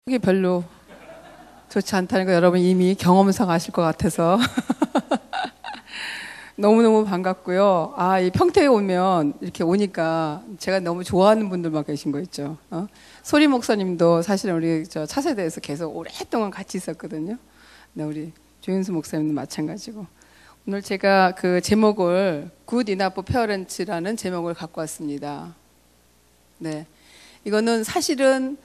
이게 별로 좋지 않다는 거 여러분 이미 경험상 아실 것 같아서 너무너무 반갑고요. 아, 이 평택에 오면 이렇게 오니까 제가 너무 좋아하는 분들만 계신 거 있죠. 소리 목사님도 사실은 우리 저 차세대에서 계속 오랫동안 같이 있었거든요. 네, 우리 조윤수 목사님도 마찬가지고. 오늘 제가 그 제목을 Good Enough Parents라는 제목을 갖고 왔습니다. 네, 이거는 사실은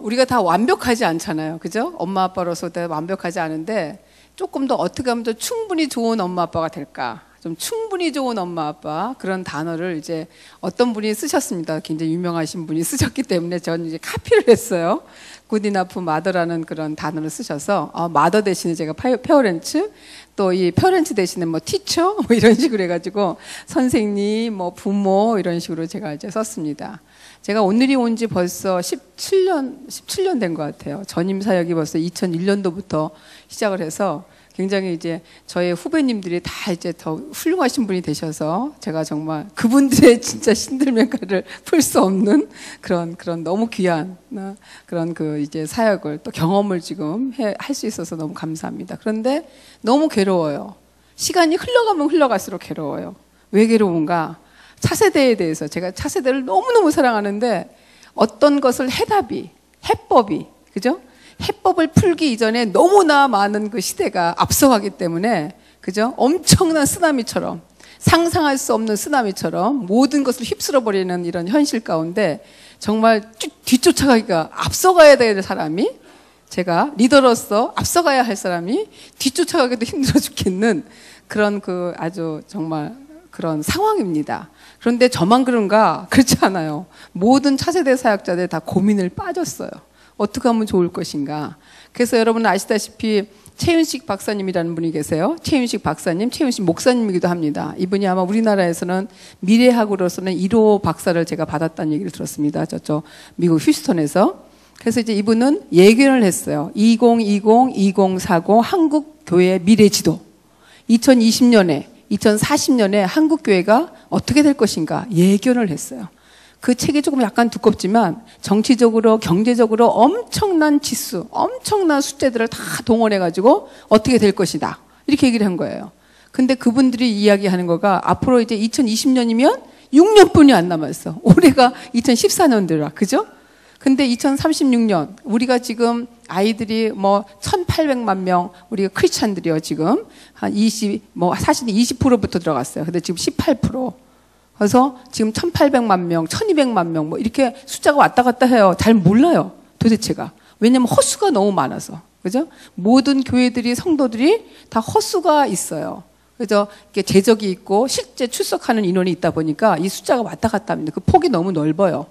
우리가 다 완벽하지 않잖아요. 그죠? 엄마 아빠로서 다 완벽하지 않은데 조금 더 어떻게 하면 더 충분히 좋은 엄마 아빠가 될까? 좀 충분히 좋은 엄마 아빠 그런 단어를 이제 어떤 분이 쓰셨습니다. 굉장히 유명하신 분이 쓰셨기 때문에 저는 이제 카피를 했어요. Good Enough Mother라는 그런 단어를 쓰셔서 마더 대신에 제가 페어렌츠 또 이 페어렌츠 대신에 뭐 티처 뭐 이런 식으로 해가지고 선생님 뭐 부모 이런 식으로 제가 이제 썼습니다. 제가 오늘이 온 지 벌써 17년 된 것 같아요. 전임 사역이 벌써 2001년도부터 시작을 해서 굉장히 이제 저의 후배님들이 다 이제 더 훌륭하신 분이 되셔서 제가 정말 그분들의 진짜 신들면가를 풀 수 없는 그런 너무 귀한 그런 그 이제 사역을 또 경험을 지금 할 수 있어서 너무 감사합니다. 그런데 너무 괴로워요. 시간이 흘러가면 흘러갈수록 괴로워요. 왜 괴로운가? 차세대에 대해서 제가 차세대를 너무너무 사랑하는데 어떤 것을 해법이 그죠? 해법을 풀기 이전에 너무나 많은 그 시대가 앞서가기 때문에 그죠? 엄청난 쓰나미처럼 상상할 수 없는 쓰나미처럼 모든 것을 휩쓸어 버리는 이런 현실 가운데 정말 뒤쫓아가기가 앞서가야 될 사람이 제가 리더로서 앞서가야 할 사람이 뒤쫓아가기도 힘들어 죽겠는 그런 그 아주 정말 그런 상황입니다. 그런데 저만 그런가? 그렇지 않아요. 모든 차세대 사역자들 다 고민을 빠졌어요. 어떻게 하면 좋을 것인가? 그래서 여러분 아시다시피 최윤식 박사님이라는 분이 계세요. 최윤식 박사님, 최윤식 목사님이기도 합니다. 이분이 아마 우리나라에서는 미래학으로서는 1호 박사를 제가 받았다는 얘기를 들었습니다. 저쪽 미국 휴스턴에서. 그래서 이제 이분은 예견을 했어요. 2040 한국교회 미래지도. 2020년에 2040년에 한국교회가 어떻게 될 것인가 예견을 했어요. 그 책이 조금 약간 두껍지만 정치적으로 경제적으로 엄청난 지수, 엄청난 숫자들을 다 동원해가지고 어떻게 될 것이다. 이렇게 얘기를 한 거예요. 근데 그분들이 이야기하는 거가 앞으로 이제 2020년이면 6년뿐이 안 남았어. 올해가 2014년도라. 그죠? 근데 2036년 우리가 지금 아이들이 뭐 1,800만 명 우리가 크리스찬들이요 지금 한 사실은 20%부터 들어갔어요. 근데 지금 18%. 그래서 지금 1,800만 명, 1,200만 명 뭐 이렇게 숫자가 왔다 갔다 해요. 잘 몰라요. 도대체가. 왜냐면 헛수가 너무 많아서. 그죠? 모든 교회들이 성도들이 다 헛수가 있어요. 그래서 이렇게 제적이 있고 실제 출석하는 인원이 있다 보니까 이 숫자가 왔다 갔다 합니다. 그 폭이 너무 넓어요.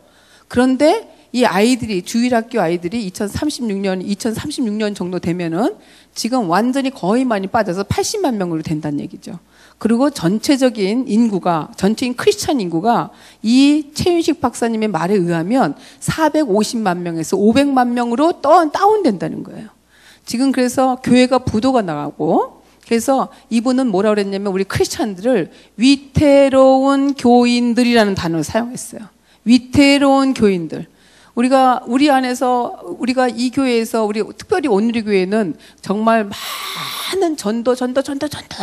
그런데 이 아이들이 주일학교 아이들이 2036년 정도 되면은 지금 완전히 거의 많이 빠져서 80만 명으로 된다는 얘기죠. 그리고 전체적인 인구가 전체인 크리스찬 인구가 이 최윤식 박사님의 말에 의하면 450만 명에서 500만 명으로 다운된다는 거예요. 지금 그래서 교회가 부도가 나가고 그래서 이분은 뭐라 그랬냐면 우리 크리스찬들을 위태로운 교인들이라는 단어를 사용했어요. 위태로운 교인들. 우리 안에서, 우리가 이 교회에서, 특별히 온누리 교회는 정말 많은 전도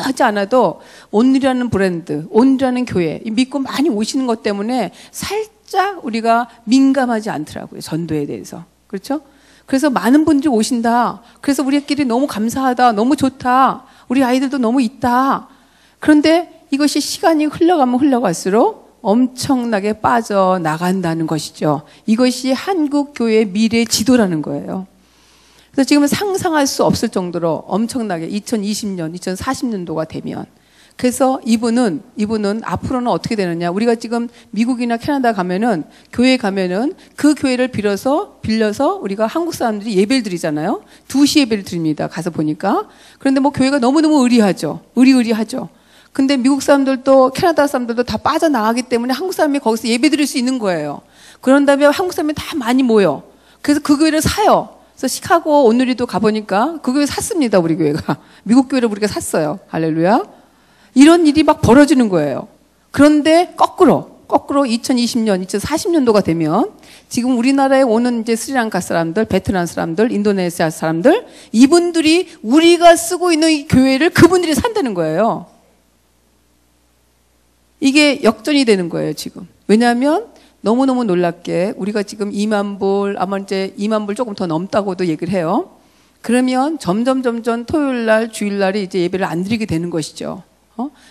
하지 않아도 온누리라는 브랜드, 온누리라는 교회, 믿고 많이 오시는 것 때문에 살짝 우리가 민감하지 않더라고요. 전도에 대해서. 그렇죠? 그래서 많은 분들이 오신다. 그래서 우리끼리 너무 감사하다. 너무 좋다. 우리 아이들도 너무 있다. 그런데 이것이 시간이 흘러가면 흘러갈수록 엄청나게 빠져나간다는 것이죠. 이것이 한국교회의 미래 지도라는 거예요. 그래서 지금은 상상할 수 없을 정도로 엄청나게 2020년, 2040년도가 되면 그래서 이분은 앞으로는 어떻게 되느냐. 우리가 지금 미국이나 캐나다 가면은 교회 가면은 그 교회를 빌려서 우리가 한국 사람들이 예배를 드리잖아요. 2시 예배를 드립니다. 가서 보니까. 그런데 뭐 교회가 너무너무 의리하죠. 의리하죠. 근데 미국 사람들도 캐나다 사람들도 다 빠져나가기 때문에 한국 사람이 거기서 예배 드릴 수 있는 거예요. 그런 다음에 한국 사람이 다 많이 모여. 그래서 그 교회를 사요. 그래서 시카고 온누리도 가보니까 그 교회 샀습니다. 우리 교회가. 미국 교회를 우리가 샀어요. 할렐루야. 이런 일이 막 벌어지는 거예요. 그런데 거꾸로 거꾸로 2020년, 2040년도가 되면 지금 우리나라에 오는 이제 스리랑카 사람들, 베트남 사람들, 인도네시아 사람들, 이분들이 우리가 쓰고 있는 이 교회를 그분들이 산다는 거예요. 이게 역전이 되는 거예요, 지금. 왜냐하면 너무너무 놀랍게 우리가 지금 2만 불, 아마 이제 2만 불 조금 더 넘다고도 얘기를 해요. 그러면 점점 토요일 날, 주일 날이 이제 예배를 안 드리게 되는 것이죠.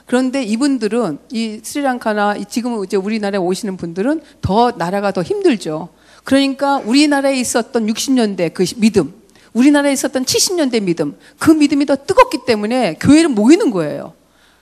그런데 이분들은 이 스리랑카나 지금 이제 우리나라에 오시는 분들은 더 나라가 더 힘들죠. 그러니까 우리나라에 있었던 60년대 그 믿음, 우리나라에 있었던 70년대 믿음, 그 믿음이 더 뜨겁기 때문에 교회를 모이는 거예요.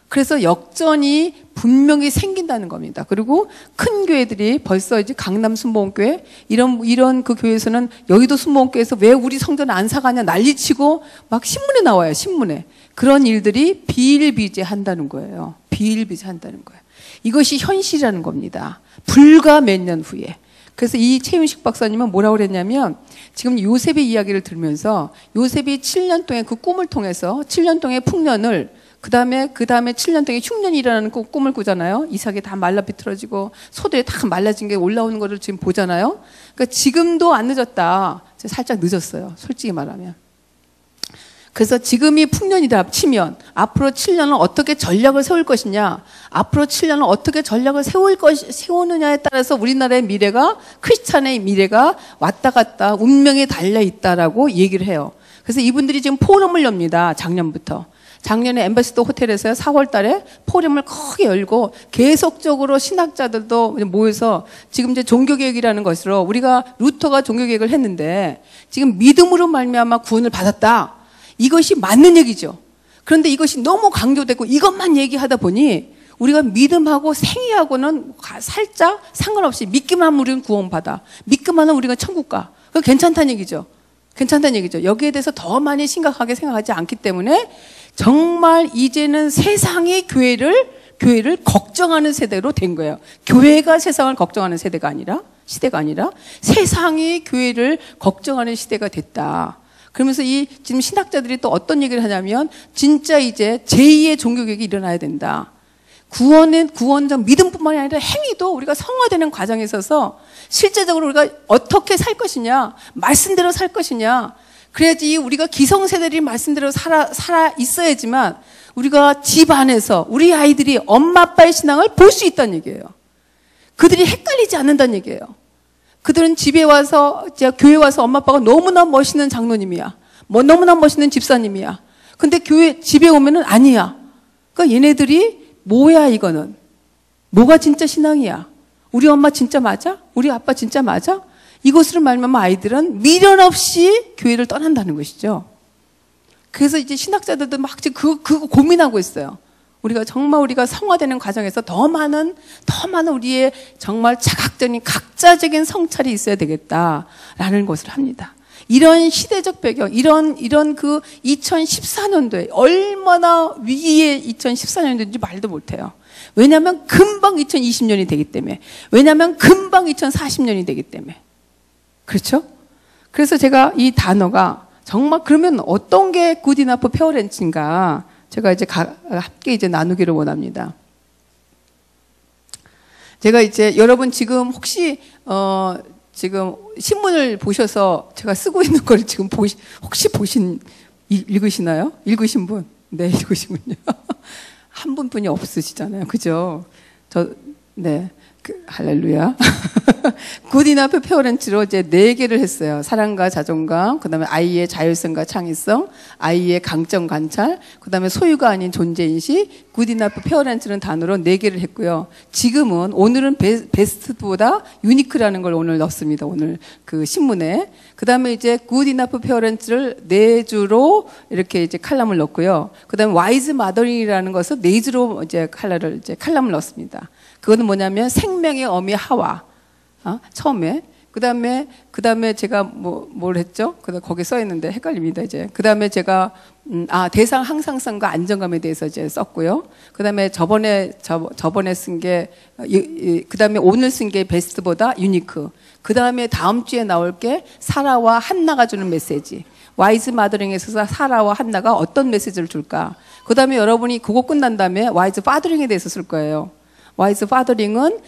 그래서 역전이 분명히 생긴다는 겁니다. 그리고 큰 교회들이 벌써 이제 강남 순복음교회 이런 그 교회에서는 여의도 순복음교회에서 왜 우리 성전 안 사가냐 난리치고 막 신문에 나와요. 신문에. 그런 일들이 비일비재한다는 거예요. 비일비재한다는 거예요. 이것이 현실이라는 겁니다. 불과 몇 년 후에. 그래서 이 최윤식 박사님은 뭐라고 그랬냐면 지금 요셉의 이야기를 들으면서 요셉이 7년 동안 그 꿈을 통해서 7년 동안의 풍년을 그 다음에 7년 동안 흉년이라는 꿈을 꾸잖아요. 이삭이 다 말라 비틀어지고 소들이 다 말라진 게 올라오는 거를 지금 보잖아요. 그러니까 지금도 안 늦었다. 살짝 늦었어요. 솔직히 말하면. 그래서 지금이 풍년이다 치면 앞으로 7년은 어떻게 전략을 세울 것이냐, 앞으로 7년은 어떻게 전략을 세우느냐에 따라서 우리나라의 미래가, 크리스찬의 미래가 왔다 갔다 운명에 달려 있다라고 얘기를 해요. 그래서 이분들이 지금 포럼을 엽니다. 작년부터. 작년에 엠베시더 호텔에서 4월 달에 포럼을 크게 열고 계속적으로 신학자들도 모여서 지금 이제 종교개혁이라는 것으로 우리가 루터가 종교개혁을 했는데 지금 믿음으로 말미암아 구원을 받았다. 이것이 맞는 얘기죠. 그런데 이것이 너무 강조되고 이것만 얘기하다 보니 우리가 믿음하고 생애하고는 살짝 상관없이 믿기만 하면 우리는 구원받아. 믿기만 하면 우리가 천국 가. 그거 괜찮다는 얘기죠. 괜찮다는 얘기죠. 여기에 대해서 더 많이 심각하게 생각하지 않기 때문에 정말 이제는 세상이 교회를 걱정하는 세대로 된 거예요. 교회가 세상을 걱정하는 시대가 아니라 세상이 교회를 걱정하는 시대가 됐다. 그러면서 지금 신학자들이 또 어떤 얘기를 하냐면 진짜 이제 제2의 종교개혁이 일어나야 된다. 구원적 믿음뿐만이 아니라 행위도 우리가 성화되는 과정에 있어서 실제적으로 우리가 어떻게 살 것이냐, 말씀대로 살 것이냐. 그래야지 우리가 기성세대들이 말씀대로 살아 있어야지만 우리가 집 안에서 우리 아이들이 엄마 아빠의 신앙을 볼 수 있다는 얘기예요. 그들이 헷갈리지 않는다는 얘기예요. 그들은 집에 와서, 교회 와서 엄마 아빠가 너무나 멋있는 장로님이야. 너무나 멋있는 집사님이야. 근데 집에 오면은 아니야. 그러니까 얘네들이 뭐야 이거는? 뭐가 진짜 신앙이야? 우리 엄마 진짜 맞아? 우리 아빠 진짜 맞아? 이것으로 말미암아 아이들은 미련 없이 교회를 떠난다는 것이죠. 그래서 이제 신학자들도 막 지금 그거 고민하고 있어요. 우리가 성화되는 과정에서 더 많은 우리의 정말 자각적인 각자적인 성찰이 있어야 되겠다라는 것을 합니다. 이런 시대적 배경, 이런 그 2014년도에 얼마나 위기의 2014년도인지 말도 못해요. 왜냐하면 금방 2020년이 되기 때문에, 왜냐하면 금방 2040년이 되기 때문에. 그렇죠? 그래서 제가 이 단어가 정말 그러면 어떤 게 good enough 페어렌츠인가 제가 이제 함께 이제 나누기를 원합니다. 제가 이제 여러분 지금 혹시 지금 신문을 보셔서 제가 쓰고 있는 걸 지금 혹시 읽으시나요? 읽으신 분? 네, 읽으시군요. 한 분뿐이 없으시잖아요. 그죠? 네. 할렐루야. good enough 페어렌츠로 이제 4개를 했어요. 사랑과 자존감, 그 다음에 아이의 자율성과 창의성, 아이의 강점 관찰, 그 다음에 소유가 아닌 존재인식, good enough 페어렌츠는 단어로 4개를 했고요. 오늘은 베스트보다 유니크라는 걸 오늘 넣습니다. 오늘 그 신문에. 그 다음에 이제 good enough 페어렌츠를 4주로 이렇게 이제 칼럼을 넣고요. 그 다음에 wise mothering이라는 것을 4주로 이제 칼럼을 넣습니다. 그거는 뭐냐면 생명의 어미 하와. 처음에. 그 다음에 제가 뭘 했죠? 거기 써 있는데 헷갈립니다, 이제. 그 다음에 제가, 대상 항상성과 안정감에 대해서 이제 썼고요. 그 다음에 저번에 쓴 게, 그 다음에 오늘 쓴 게 베스트보다 유니크. 그 다음에 다음 주에 나올 게 사라와 한나가 주는 메시지. 와이즈 마더링에 있어서 사라와 한나가 어떤 메시지를 줄까? 그 다음에 여러분이 그거 끝난 다음에 와이즈 파더링에 대해서 쓸 거예요. 와이즈 파더링은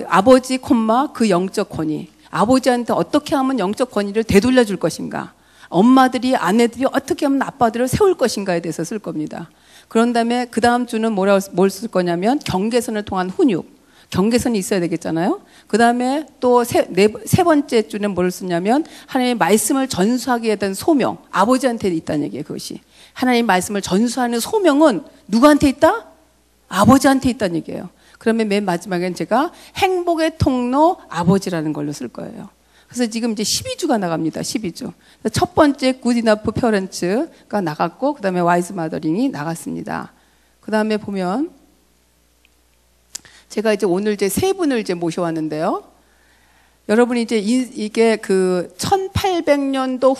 아버지 콤마 그 영적 권위. 아버지한테 어떻게 하면 영적 권위를 되돌려 줄 것인가. 엄마들이 아내들이 어떻게 하면 아빠들을 세울 것인가에 대해서 쓸 겁니다. 그런 다음에 그 다음 주는 뭘 쓸 거냐면 경계선을 통한 훈육. 경계선이 있어야 되겠잖아요. 그 다음에 또 세 번째 주는 뭘 쓰냐면 하나님의 말씀을 전수하기에 대한 소명. 아버지한테 있다는 얘기예요. 그것이. 하나님의 말씀을 전수하는 소명은 누구한테 있다? 아버지한테 있다는 얘기예요. 그러면 맨 마지막엔 제가 행복의 통로 아버지라는 걸로 쓸 거예요. 그래서 지금 이제 12주가 나갑니다. 12주. 첫 번째 Good Enough Parents가 나갔고, 그 다음에 Wise Mothering이 나갔습니다. 그 다음에 보면, 제가 이제 오늘 이제 세 분을 이제 모셔왔는데요. 여러분이 이제 이게 그 1800년도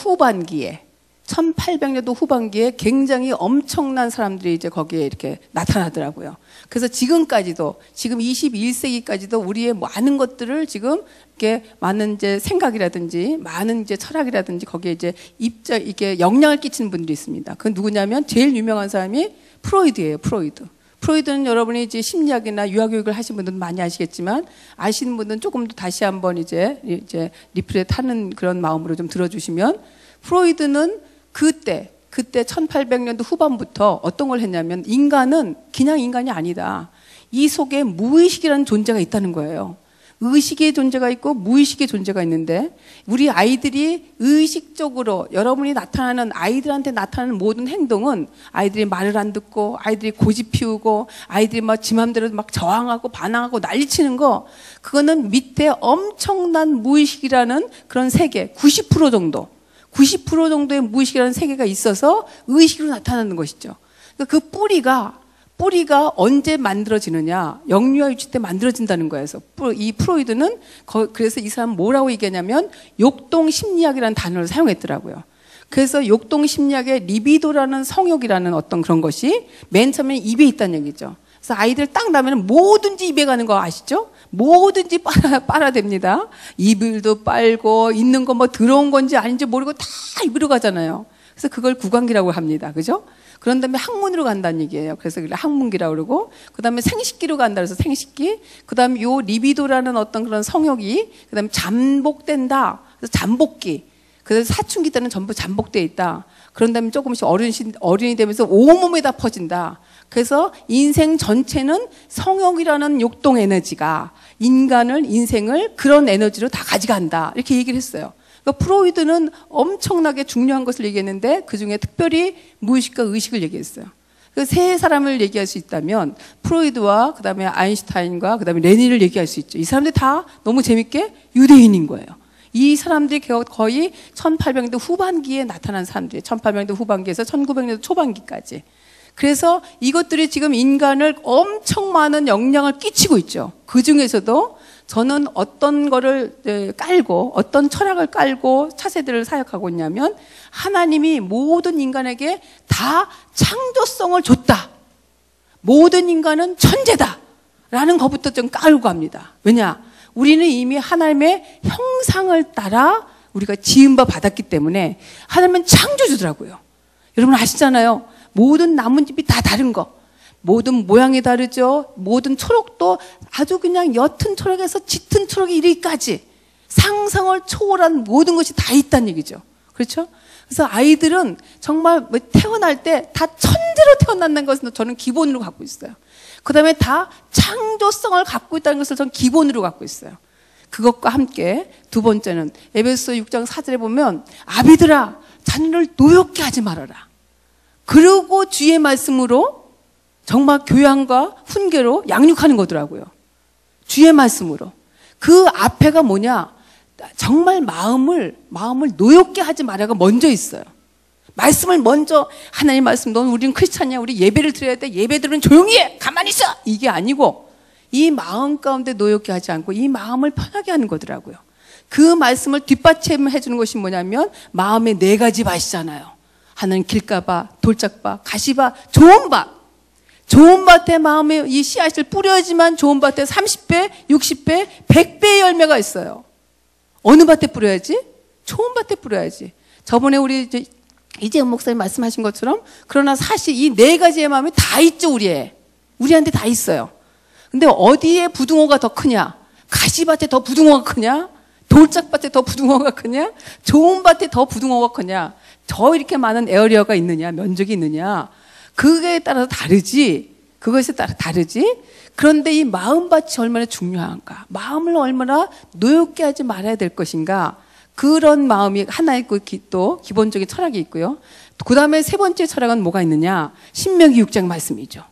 후반기에 굉장히 엄청난 사람들이 이제 거기에 이렇게 나타나더라고요. 그래서 지금까지도, 지금 21세기까지도 우리의 많은 것들을 지금 이렇게 많은 이제 생각이라든지 많은 이제 철학이라든지 거기에 이제 이게 영향을 끼치는 분들이 있습니다. 그건 누구냐면 제일 유명한 사람이 프로이드예요, 프로이드. 프로이드는 여러분이 이제 심리학이나 유아교육을 하신 분들은 많이 아시겠지만 아시는 분들은 조금 더 다시 한번 이제 리플렛 하는 그런 마음으로 좀 들어주시면 프로이드는 그때 1800년도 후반부터 어떤 걸 했냐면 인간은 그냥 인간이 아니다. 이 속에 무의식이라는 존재가 있다는 거예요. 의식의 존재가 있고 무의식의 존재가 있는데 우리 아이들이 의식적으로 여러분이 아이들한테 나타나는 모든 행동은 아이들이 말을 안 듣고 아이들이 고집 피우고 아이들이 막 지 맘대로 막 저항하고 반항하고 난리치는 거 그거는 밑에 엄청난 무의식이라는 그런 세계 90% 정도의 무의식이라는 세계가 있어서 의식으로 나타나는 것이죠. 그러니까 그 뿌리가 언제 만들어지느냐? 영유아 유치 때 만들어진다는 거예요. 그래서 이 프로이드는 그래서 이 사람 뭐라고 얘기하냐면 욕동 심리학이라는 단어를 사용했더라고요. 그래서 욕동 심리학의 리비도라는 성욕이라는 어떤 그런 것이 맨 처음에 입에 있다는 얘기죠. 그래서 아이들 딱 나면 뭐든지 입에 가는 거 아시죠? 뭐든지 빨아댑니다. 이불도 빨고 있는 거 뭐 들어온 건지 아닌지 모르고 다 입으로 가잖아요. 그래서 그걸 구강기라고 합니다. 그죠? 그런 다음에 학문으로 간다는 얘기예요. 그래서 학문기라고 그러고, 그 다음에 생식기로 간다 그래서 생식기, 그 다음에 요 리비도라는 어떤 그런 성욕이, 그 다음에 잠복된다. 그래서 잠복기. 그래서 사춘기 때는 전부 잠복되어 있다. 그런 다음에 조금씩 어른이 되면서 온몸에 다 퍼진다. 그래서 인생 전체는 성욕이라는 욕동 에너지가 인생을 그런 에너지로 다 가져간다. 이렇게 얘기를 했어요. 그러니까 프로이드는 엄청나게 중요한 것을 얘기했는데 그중에 특별히 무의식과 의식을 얘기했어요. 그 세 사람을 얘기할 수 있다면 프로이드와 그다음에 아인슈타인과 그다음에 레니를 얘기할 수 있죠. 이 사람들 다 너무 재밌게 유대인인 거예요. 이 사람들이 거의 1800년대 후반기에 나타난 사람들이에요. 1800년대 후반기에서 1900년대 초반기까지. 그래서 이것들이 지금 인간을 엄청 많은 영향을 끼치고 있죠. 그 중에서도 저는 어떤 거를 깔고 어떤 철학을 깔고 차세대를 사역하고 있냐면 하나님이 모든 인간에게 다 창조성을 줬다. 모든 인간은 천재다. 라는 것부터 좀 깔고 합니다. 왜냐? 우리는 이미 하나님의 형상을 따라 우리가 지은 바 받았기 때문에 하나님은 창조주더라고요. 여러분 아시잖아요. 모든 나뭇잎이 다 다른 거. 모든 모양이 다르죠. 모든 초록도 아주 그냥 옅은 초록에서 짙은 초록에 이르기까지 상상을 초월한 모든 것이 다 있다는 얘기죠. 그렇죠? 그래서 아이들은 정말 태어날 때 다 천재로 태어난다는 것은 저는 기본으로 갖고 있어요. 그 다음에 다 창조성을 갖고 있다는 것을 저는 기본으로 갖고 있어요. 그것과 함께 두 번째는 에베소 6장 4절에 보면 아비들아 자녀를 노엽게 하지 말아라. 그리고 주의 말씀으로 정말 교양과 훈계로 양육하는 거더라고요. 주의 말씀으로. 그 앞에가 뭐냐? 정말 마음을 노엽게 하지 말아가 먼저 있어요. 말씀을 먼저 하나님 말씀 넌 우리는 크리스찬이야. 우리 예배를 드려야 돼. 예배 들으면 조용히 해. 가만히 있어. 이게 아니고 이 마음 가운데 노엽게 하지 않고 이 마음을 편하게 하는 거더라고요. 그 말씀을 뒷받침해 주는 것이 뭐냐면 마음의 네 가지 밭이잖아요. 하나는 길가밭, 돌짝밭, 가시밭, 좋은 밭. 좋은 밭에 마음의 이 씨앗을 뿌려야지만 좋은 밭에 30배, 60배, 100배의 열매가 있어요. 어느 밭에 뿌려야지? 좋은 밭에 뿌려야지. 저번에 우리 이재훈 목사님 말씀하신 것처럼 그러나 사실 이 네 가지의 마음이 다 있죠. 우리한테 다 있어요. 근데 어디에 부등호가 더 크냐? 가시밭에 더 부등호가 크냐? 돌짝밭에 더 부등호가 크냐? 좋은 밭에 더 부등호가 크냐? 더 이렇게 많은 에어리어가 있느냐? 면적이 있느냐? 그거에 따라서 다르지. 그것에 따라 다르지. 그런데 이 마음밭이 얼마나 중요한가? 마음을 얼마나 노엽게 하지 말아야 될 것인가? 그런 마음이 하나 있고 또 기본적인 철학이 있고요. 그 다음에 세 번째 철학은 뭐가 있느냐? 신명기 6장 말씀이죠.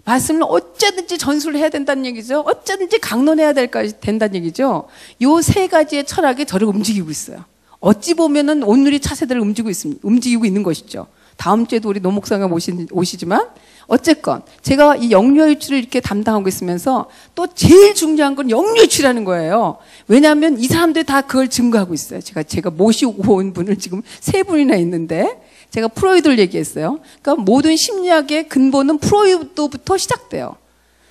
말씀을 어쩌든지 전수를 해야 된다는 얘기죠. 어쩌든지 강론해야 된다는 얘기죠. 요 세 가지의 철학이 저를 움직이고 있어요. 어찌 보면은 오늘의 차세대를 움직이고 있는 것이죠. 다음 주에도 우리 노 목사가 오시지만 어쨌건 제가 이 영유아유치를 이렇게 담당하고 있으면서 또 제일 중요한 건 영유아유치라는 거예요. 왜냐하면 이 사람들이 다 그걸 증거하고 있어요. 제가 모시고 온 분을 지금 세 분이나 있는데 제가 프로이드를 얘기했어요. 그러니까 모든 심리학의 근본은 프로이드부터 시작돼요.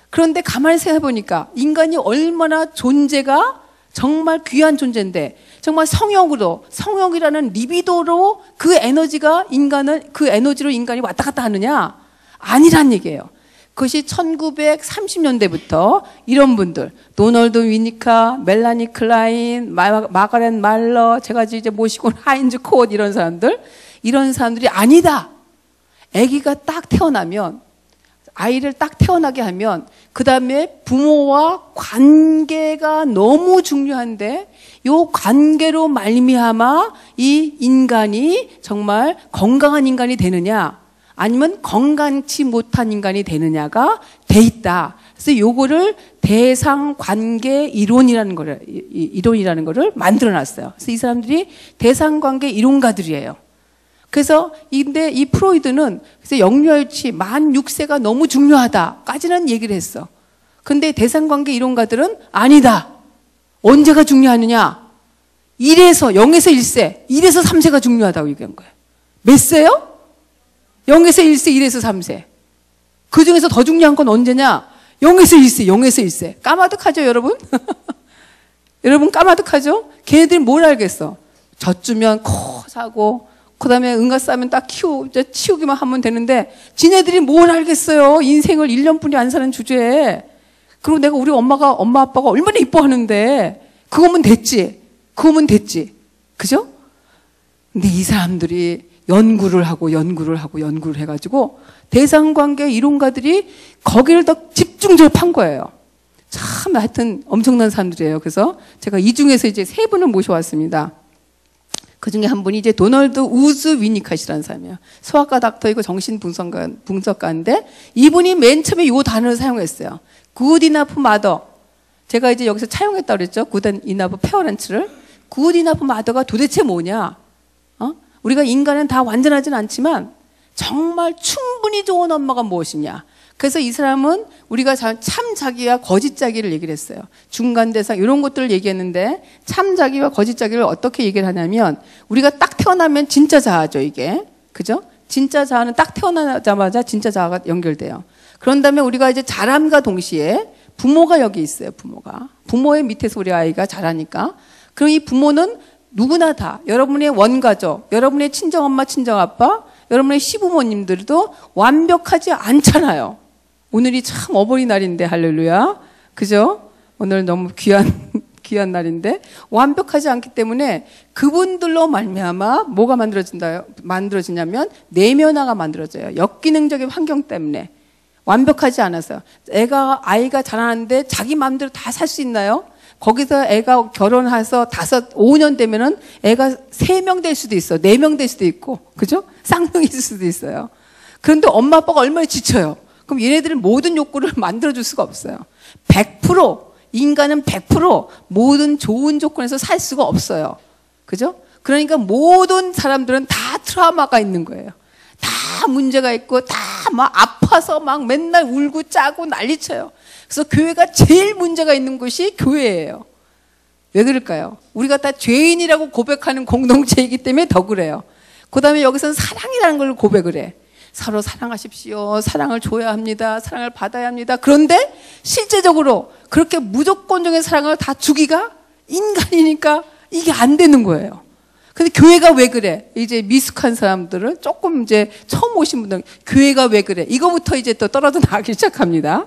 그런데 가만히 생각해 보니까 인간이 얼마나 존재가 정말 귀한 존재인데 정말 성욕이라는 리비도로 그 에너지로 인간이 왔다 갔다 하느냐? 아니란 얘기예요. 그것이 1930년대부터 이런 분들, 도널드 위니카, 멜라니 클라인, 마가렛 말러, 제가 이제 모시고 온 하인즈 콧 이런 사람들이 아니다. 아기가 딱 태어나면, 아이를 딱 태어나게 하면 그 다음에 부모와 관계가 너무 중요한데 요 관계로 말미암아 이 인간이 정말 건강한 인간이 되느냐 아니면 건강치 못한 인간이 되느냐가 돼 있다. 그래서 요거를 대상관계 이론이라는 거를 만들어 놨어요. 그래서 이 사람들이 대상관계 이론가들이에요. 그래서 근데 이 프로이드는 그래서 영유아유치 만 6세가 너무 중요하다까지는 얘기를 했어. 근데 대상관계 이론가들은 아니다. 언제가 중요하느냐? 0에서 1세, 1에서 3세가 중요하다고 얘기한 거예요. 몇 세요? 0에서 1세, 1에서 3세. 그 중에서 더 중요한 건 언제냐? 0에서 1세, 0에서 1세. 까마득하죠, 여러분? 여러분 까마득하죠? 걔네들이 뭘 알겠어? 젖주면 코 사고 그 다음에 응가 싸면 딱 치우기만 하면 되는데 지네들이 뭘 알겠어요. 인생을 1년뿐이 안 사는 주제에. 그리고 내가 우리 엄마 아빠가 얼마나 이뻐하는데 그거면 됐지. 그죠? 근데 이 사람들이 연구를 해가지고 대상관계 이론가들이 거기를 더 집중적으로 판 거예요. 참 하여튼 엄청난 사람들이에요. 그래서 제가 이 중에서 이제 세 분을 모셔왔습니다. 그 중에 한 분이 이제 도널드 우즈 위니캇이라는 사람이에요. 소아과 닥터이고 정신분석가인데 이분이 맨 처음에 이 단어를 사용했어요. Good enough mother. 제가 이제 여기서 차용했다고 그랬죠. Good enough parent를. Good enough mother가 도대체 뭐냐? 우리가 인간은 다 완전하진 않지만 정말 충분히 좋은 엄마가 무엇이냐? 그래서 이 사람은 우리가 참 자기와 거짓 자기를 얘기를 했어요. 중간 대상 이런 것들을 얘기했는데 참 자기와 거짓 자기를 어떻게 얘기를 하냐면 우리가 딱 태어나면 진짜 자아죠, 이게. 그죠? 진짜 자아는 딱 태어나자마자 진짜 자아가 연결돼요. 그런 다음에 우리가 이제 자람과 동시에 부모가 여기 있어요, 부모의 밑에서 우리 아이가 자라니까. 그럼 이 부모는 누구나 다 여러분의 원가족, 여러분의 친정엄마, 친정아빠, 여러분의 시부모님들도 완벽하지 않잖아요. 오늘이 참 어버이날인데 할렐루야. 그죠? 오늘 너무 귀한 날인데 완벽하지 않기 때문에 그분들로 말미암아 뭐가 만들어지냐면 내면화가 만들어져요. 역기능적인 환경 때문에. 완벽하지 않아서. 아이가 자라는데 자기 마음대로 다 살 수 있나요? 거기서 애가 결혼해서 5년 되면은 애가 3명 될 수도 있어. 4명 될 수도 있고. 그죠? 쌍둥이 있을 수도 있어요. 그런데 엄마 아빠가 얼마나 지쳐요. 그럼 얘네들은 모든 욕구를 만들어줄 수가 없어요. 100% 인간은 100% 모든 좋은 조건에서 살 수가 없어요. 그죠? 그러니까 모든 사람들은 다 트라우마가 있는 거예요. 다 문제가 있고 다 막 아파서 막 맨날 울고 짜고 난리쳐요. 그래서 교회가 제일 문제가 있는 곳이 교회예요. 왜 그럴까요? 우리가 다 죄인이라고 고백하는 공동체이기 때문에 더 그래요. 그 다음에 여기서는 사랑이라는 걸 고백을 해. 서로 사랑하십시오. 사랑을 줘야 합니다. 사랑을 받아야 합니다. 그런데 실제적으로 그렇게 무조건적인 사랑을 다 주기가 인간이니까 이게 안 되는 거예요. 근데 교회가 왜 그래? 이제 미숙한 사람들은 조금 이제 처음 오신 분들 교회가 왜 그래? 이거부터 이제 또 떨어져 나가기 시작합니다.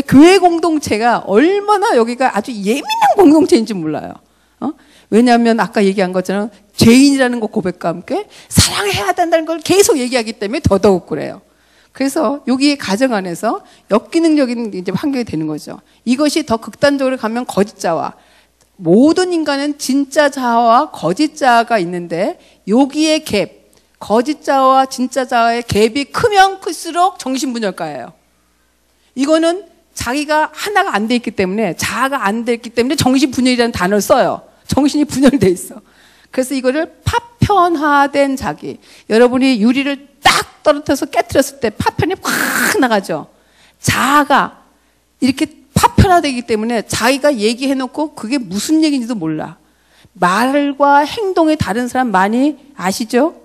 교회 공동체가 얼마나 여기가 아주 예민한 공동체인지 몰라요. 왜냐하면 아까 얘기한 것처럼 죄인이라는 거 고백과 함께 사랑해야 된다는 걸 계속 얘기하기 때문에 더더욱 그래요. 그래서 여기 가정 안에서 역기능적인 이제 환경이 되는 거죠. 이것이 더 극단적으로 가면 거짓자와, 모든 인간은 진짜 자아와 거짓 자아가 있는데 여기에 갭, 거짓 자아와 진짜 자아의 갭이 크면 클수록 정신분열가예요. 이거는 자기가 하나가 안 돼 있기 때문에, 자아가 안 돼 있기 때문에 정신분열이라는 단어를 써요. 정신이 분열돼 있어. 그래서 이거를 파편화된 자기. 여러분이 유리를 딱 떨어뜨려서 깨트렸을 때 파편이 확 나가죠. 자아가 이렇게 파편화되기 때문에 자기가 얘기해놓고 그게 무슨 얘기인지도 몰라. 말과 행동이 다른 사람 많이 아시죠?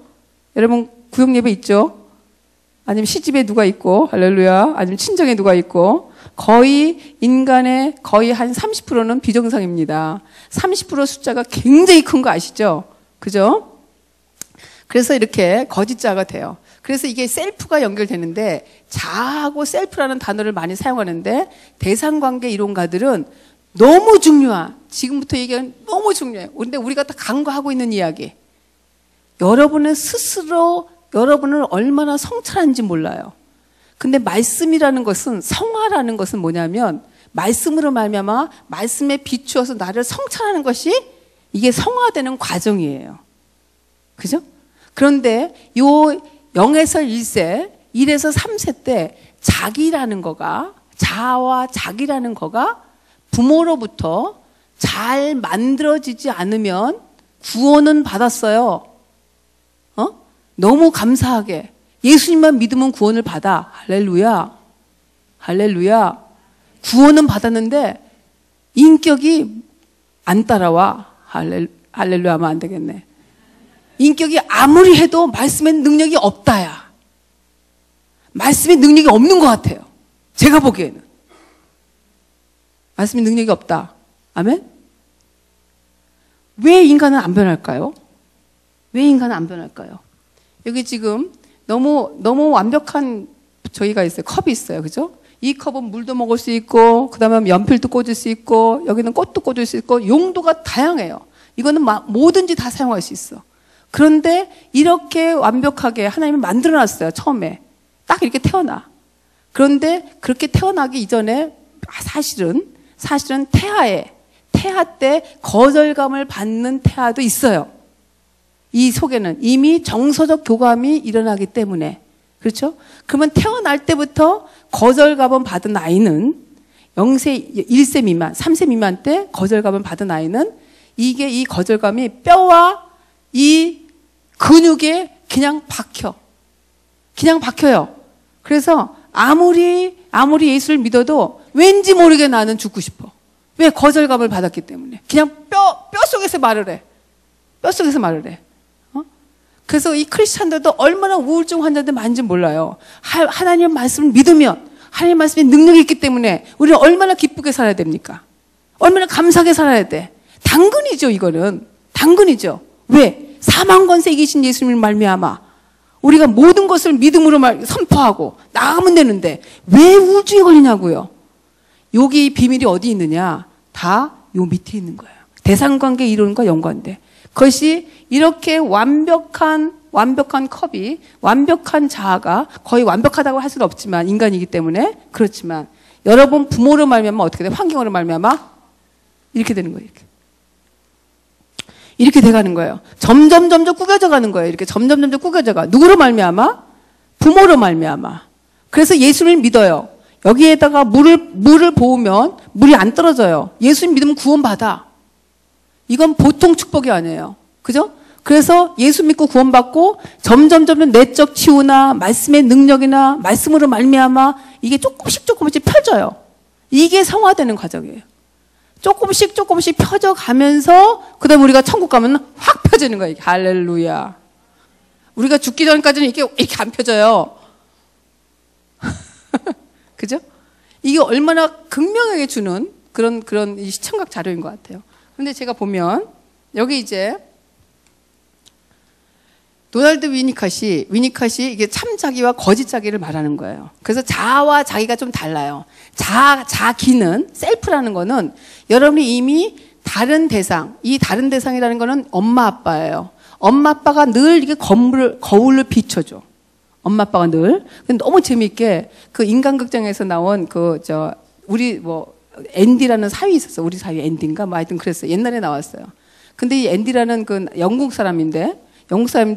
여러분 구역예배 있죠? 아니면 시집에 누가 있고, 할렐루야. 아니면 친정에 누가 있고. 거의 인간의 거의 한 30%는 비정상입니다. 30% 숫자가 굉장히 큰 거 아시죠? 그죠? 그래서 이렇게 거짓자가 돼요. 그래서 이게 셀프가 연결되는데, 자아하고 셀프라는 단어를 많이 사용하는데, 대상관계 이론가들은 너무 중요한, 지금부터 얘기하는 너무 중요해요. 근데 우리가 다 간과하고 있는 이야기. 여러분은 스스로 여러분을 얼마나 성찰하는지 몰라요. 근데 말씀이라는 것은, 성화라는 것은 뭐냐면, 말씀으로 말미암아 말씀에 비추어서 나를 성찰하는 것이 이게 성화되는 과정이에요. 그죠? 그런데 요 0에서 1세, 1에서 3세 때 자기라는 거가, 자아와 자기라는 거가 부모로부터 잘 만들어지지 않으면 구원은 받았어요. 너무 감사하게 예수님만 믿으면 구원을 받아. 할렐루야. 할렐루야. 구원은 받았는데 인격이 안 따라와. 할렐루야 하면 안 되겠네. 인격이 아무리 해도 말씀의 능력이 없다야. 말씀의 능력이 없는 것 같아요. 제가 보기에는. 말씀의 능력이 없다. 아멘? 왜 인간은 안 변할까요? 왜 인간은 안 변할까요? 여기 지금 너무 완벽한 저희가 있어요. 컵이 있어요. 그죠? 이 컵은 물도 먹을 수 있고, 그 다음에 연필도 꽂을 수 있고, 여기는 꽃도 꽂을 수 있고, 용도가 다양해요. 이거는 뭐든지 다 사용할 수 있어. 그런데 이렇게 완벽하게 하나님이 만들어 놨어요. 처음에. 딱 이렇게 태어나. 그런데 그렇게 태어나기 이전에 사실은 태아 때 거절감을 받는 태아도 있어요. 이 속에는 이미 정서적 교감이 일어나기 때문에. 그렇죠? 그러면 태어날 때부터 거절감을 받은 아이는 0세, 1세 미만, 3세 미만 때 거절감을 받은 아이는 이게 이 거절감이 뼈와 이 근육에 그냥 박혀요. 그래서 아무리 예수를 믿어도 왠지 모르게 나는 죽고 싶어. 왜? 거절감을 받았기 때문에. 그냥 뼈속에서 말을 해. 뼈속에서 말을 해. 그래서 이 크리스찬들도 얼마나 우울증 환자들 많은지 몰라요. 하나님의 말씀을 믿으면, 하나님의 말씀에 능력이 있기 때문에 우리는 얼마나 기쁘게 살아야 됩니까? 얼마나 감사하게 살아야 돼. 당근이죠, 이거는. 당근이죠. 왜? 사망권세 이기신 예수님을 말미암아 우리가 모든 것을 믿음으로 선포하고 나가면 되는데 왜 우울증에 걸리냐고요. 여기 비밀이 어디 있느냐? 다 요 밑에 있는 거예요. 대상관계 이론과 연관돼. 그것이 이렇게 완벽한 컵이, 완벽한 자아가, 거의 완벽하다고 할 수는 없지만 인간이기 때문에 그렇지만, 여러분 부모로 말미암아 어떻게 돼? 환경으로 말미암아 이렇게 되는 거예요. 이렇게 돼가는 거예요. 점점 꾸겨져 가는 거예요. 이렇게 점점 꾸겨져 가. 누구로 말미암아? 부모로 말미암아. 그래서 예수를 믿어요. 여기에다가 물을 부으면 물이 안 떨어져요. 예수님 믿으면 구원받아. 이건 보통 축복이 아니에요. 그죠? 그래서 예수 믿고 구원받고 점점 내적 치유나 말씀의 능력이나 말씀으로 말미암아 이게 조금씩 펴져요. 이게 성화되는 과정이에요. 조금씩 펴져가면서 그다음에 우리가 천국 가면 확 펴지는 거예요. 할렐루야. 우리가 죽기 전까지는 이렇게 안 펴져요. 그죠? 이게 얼마나 극명하게 주는 그런 이 시청각 자료인 것 같아요. 근데 제가 보면 여기 이제 도널드 위니컷이 이게 참자기와 거짓자기를 말하는 거예요. 그래서 자와 자기가 좀 달라요. 자기는, 셀프라는 거는 여러분이 이미 다른 대상, 이 다른 대상이라는 거는 엄마 아빠예요. 엄마 아빠가 늘 이게 거울을 비춰줘. 엄마 아빠가 늘. 근데 너무 재미있게 그 인간극장에서 나온 우리 앤디라는 사위 있었어. 우리 사위 앤디인가? 하여튼 그랬어요. 옛날에 나왔어요. 근데 이 앤디라는 그 영국 사람인데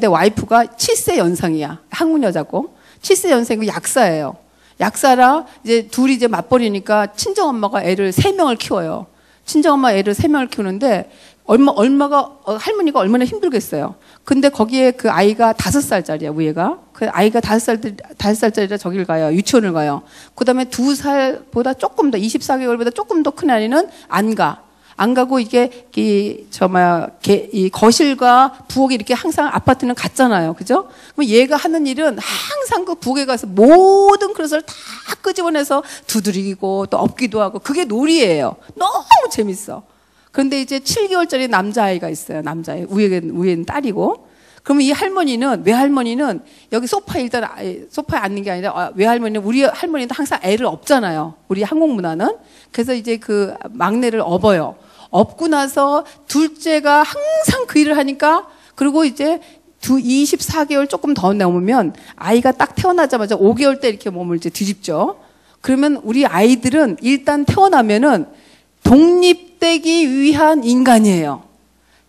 와이프가 7세 연상이야. 한국 여자고. 7세 연상이고 약사예요. 약사라 이제 둘이 이제 맞벌이니까 친정엄마가 애를 3명을 키워요. 친정엄마 애를 3명을 키우는데 할머니가 얼마나 힘들겠어요. 근데 거기에 그 아이가 5살짜리야, 위에가. 그 아이가 5살짜리라 저길 가요. 유치원을 가요. 그 다음에 2살보다 조금 더, 24개월보다 조금 더 큰 아이는 안 가. 안 가고 이게 이 거실과 부엌이 이렇게 항상 아파트는 같잖아요. 그죠? 그럼 얘가 하는 일은 항상 그 부엌에 가서 모든 그릇을 다 끄집어내서 두드리고 또 엎기도 하고 그게 놀이예요. 너무 재밌어. 그런데 이제 7개월짜리 남자아이가 있어요. 남자아이. 위에는 딸이고. 그러면 이 외할머니는 여기 소파에 앉는 게 아니라 우리 할머니도 항상 애를 업잖아요. 우리 한국 문화는. 그래서 이제 그 막내를 업어요. 업고 나서 둘째가 항상 그 일을 하니까 그리고 이제 24개월 조금 더 넘으면 아이가 딱 태어나자마자 5개월 때 이렇게 몸을 이제 뒤집죠. 그러면 우리 아이들은 일단 태어나면은 독립되기 위한 인간이에요.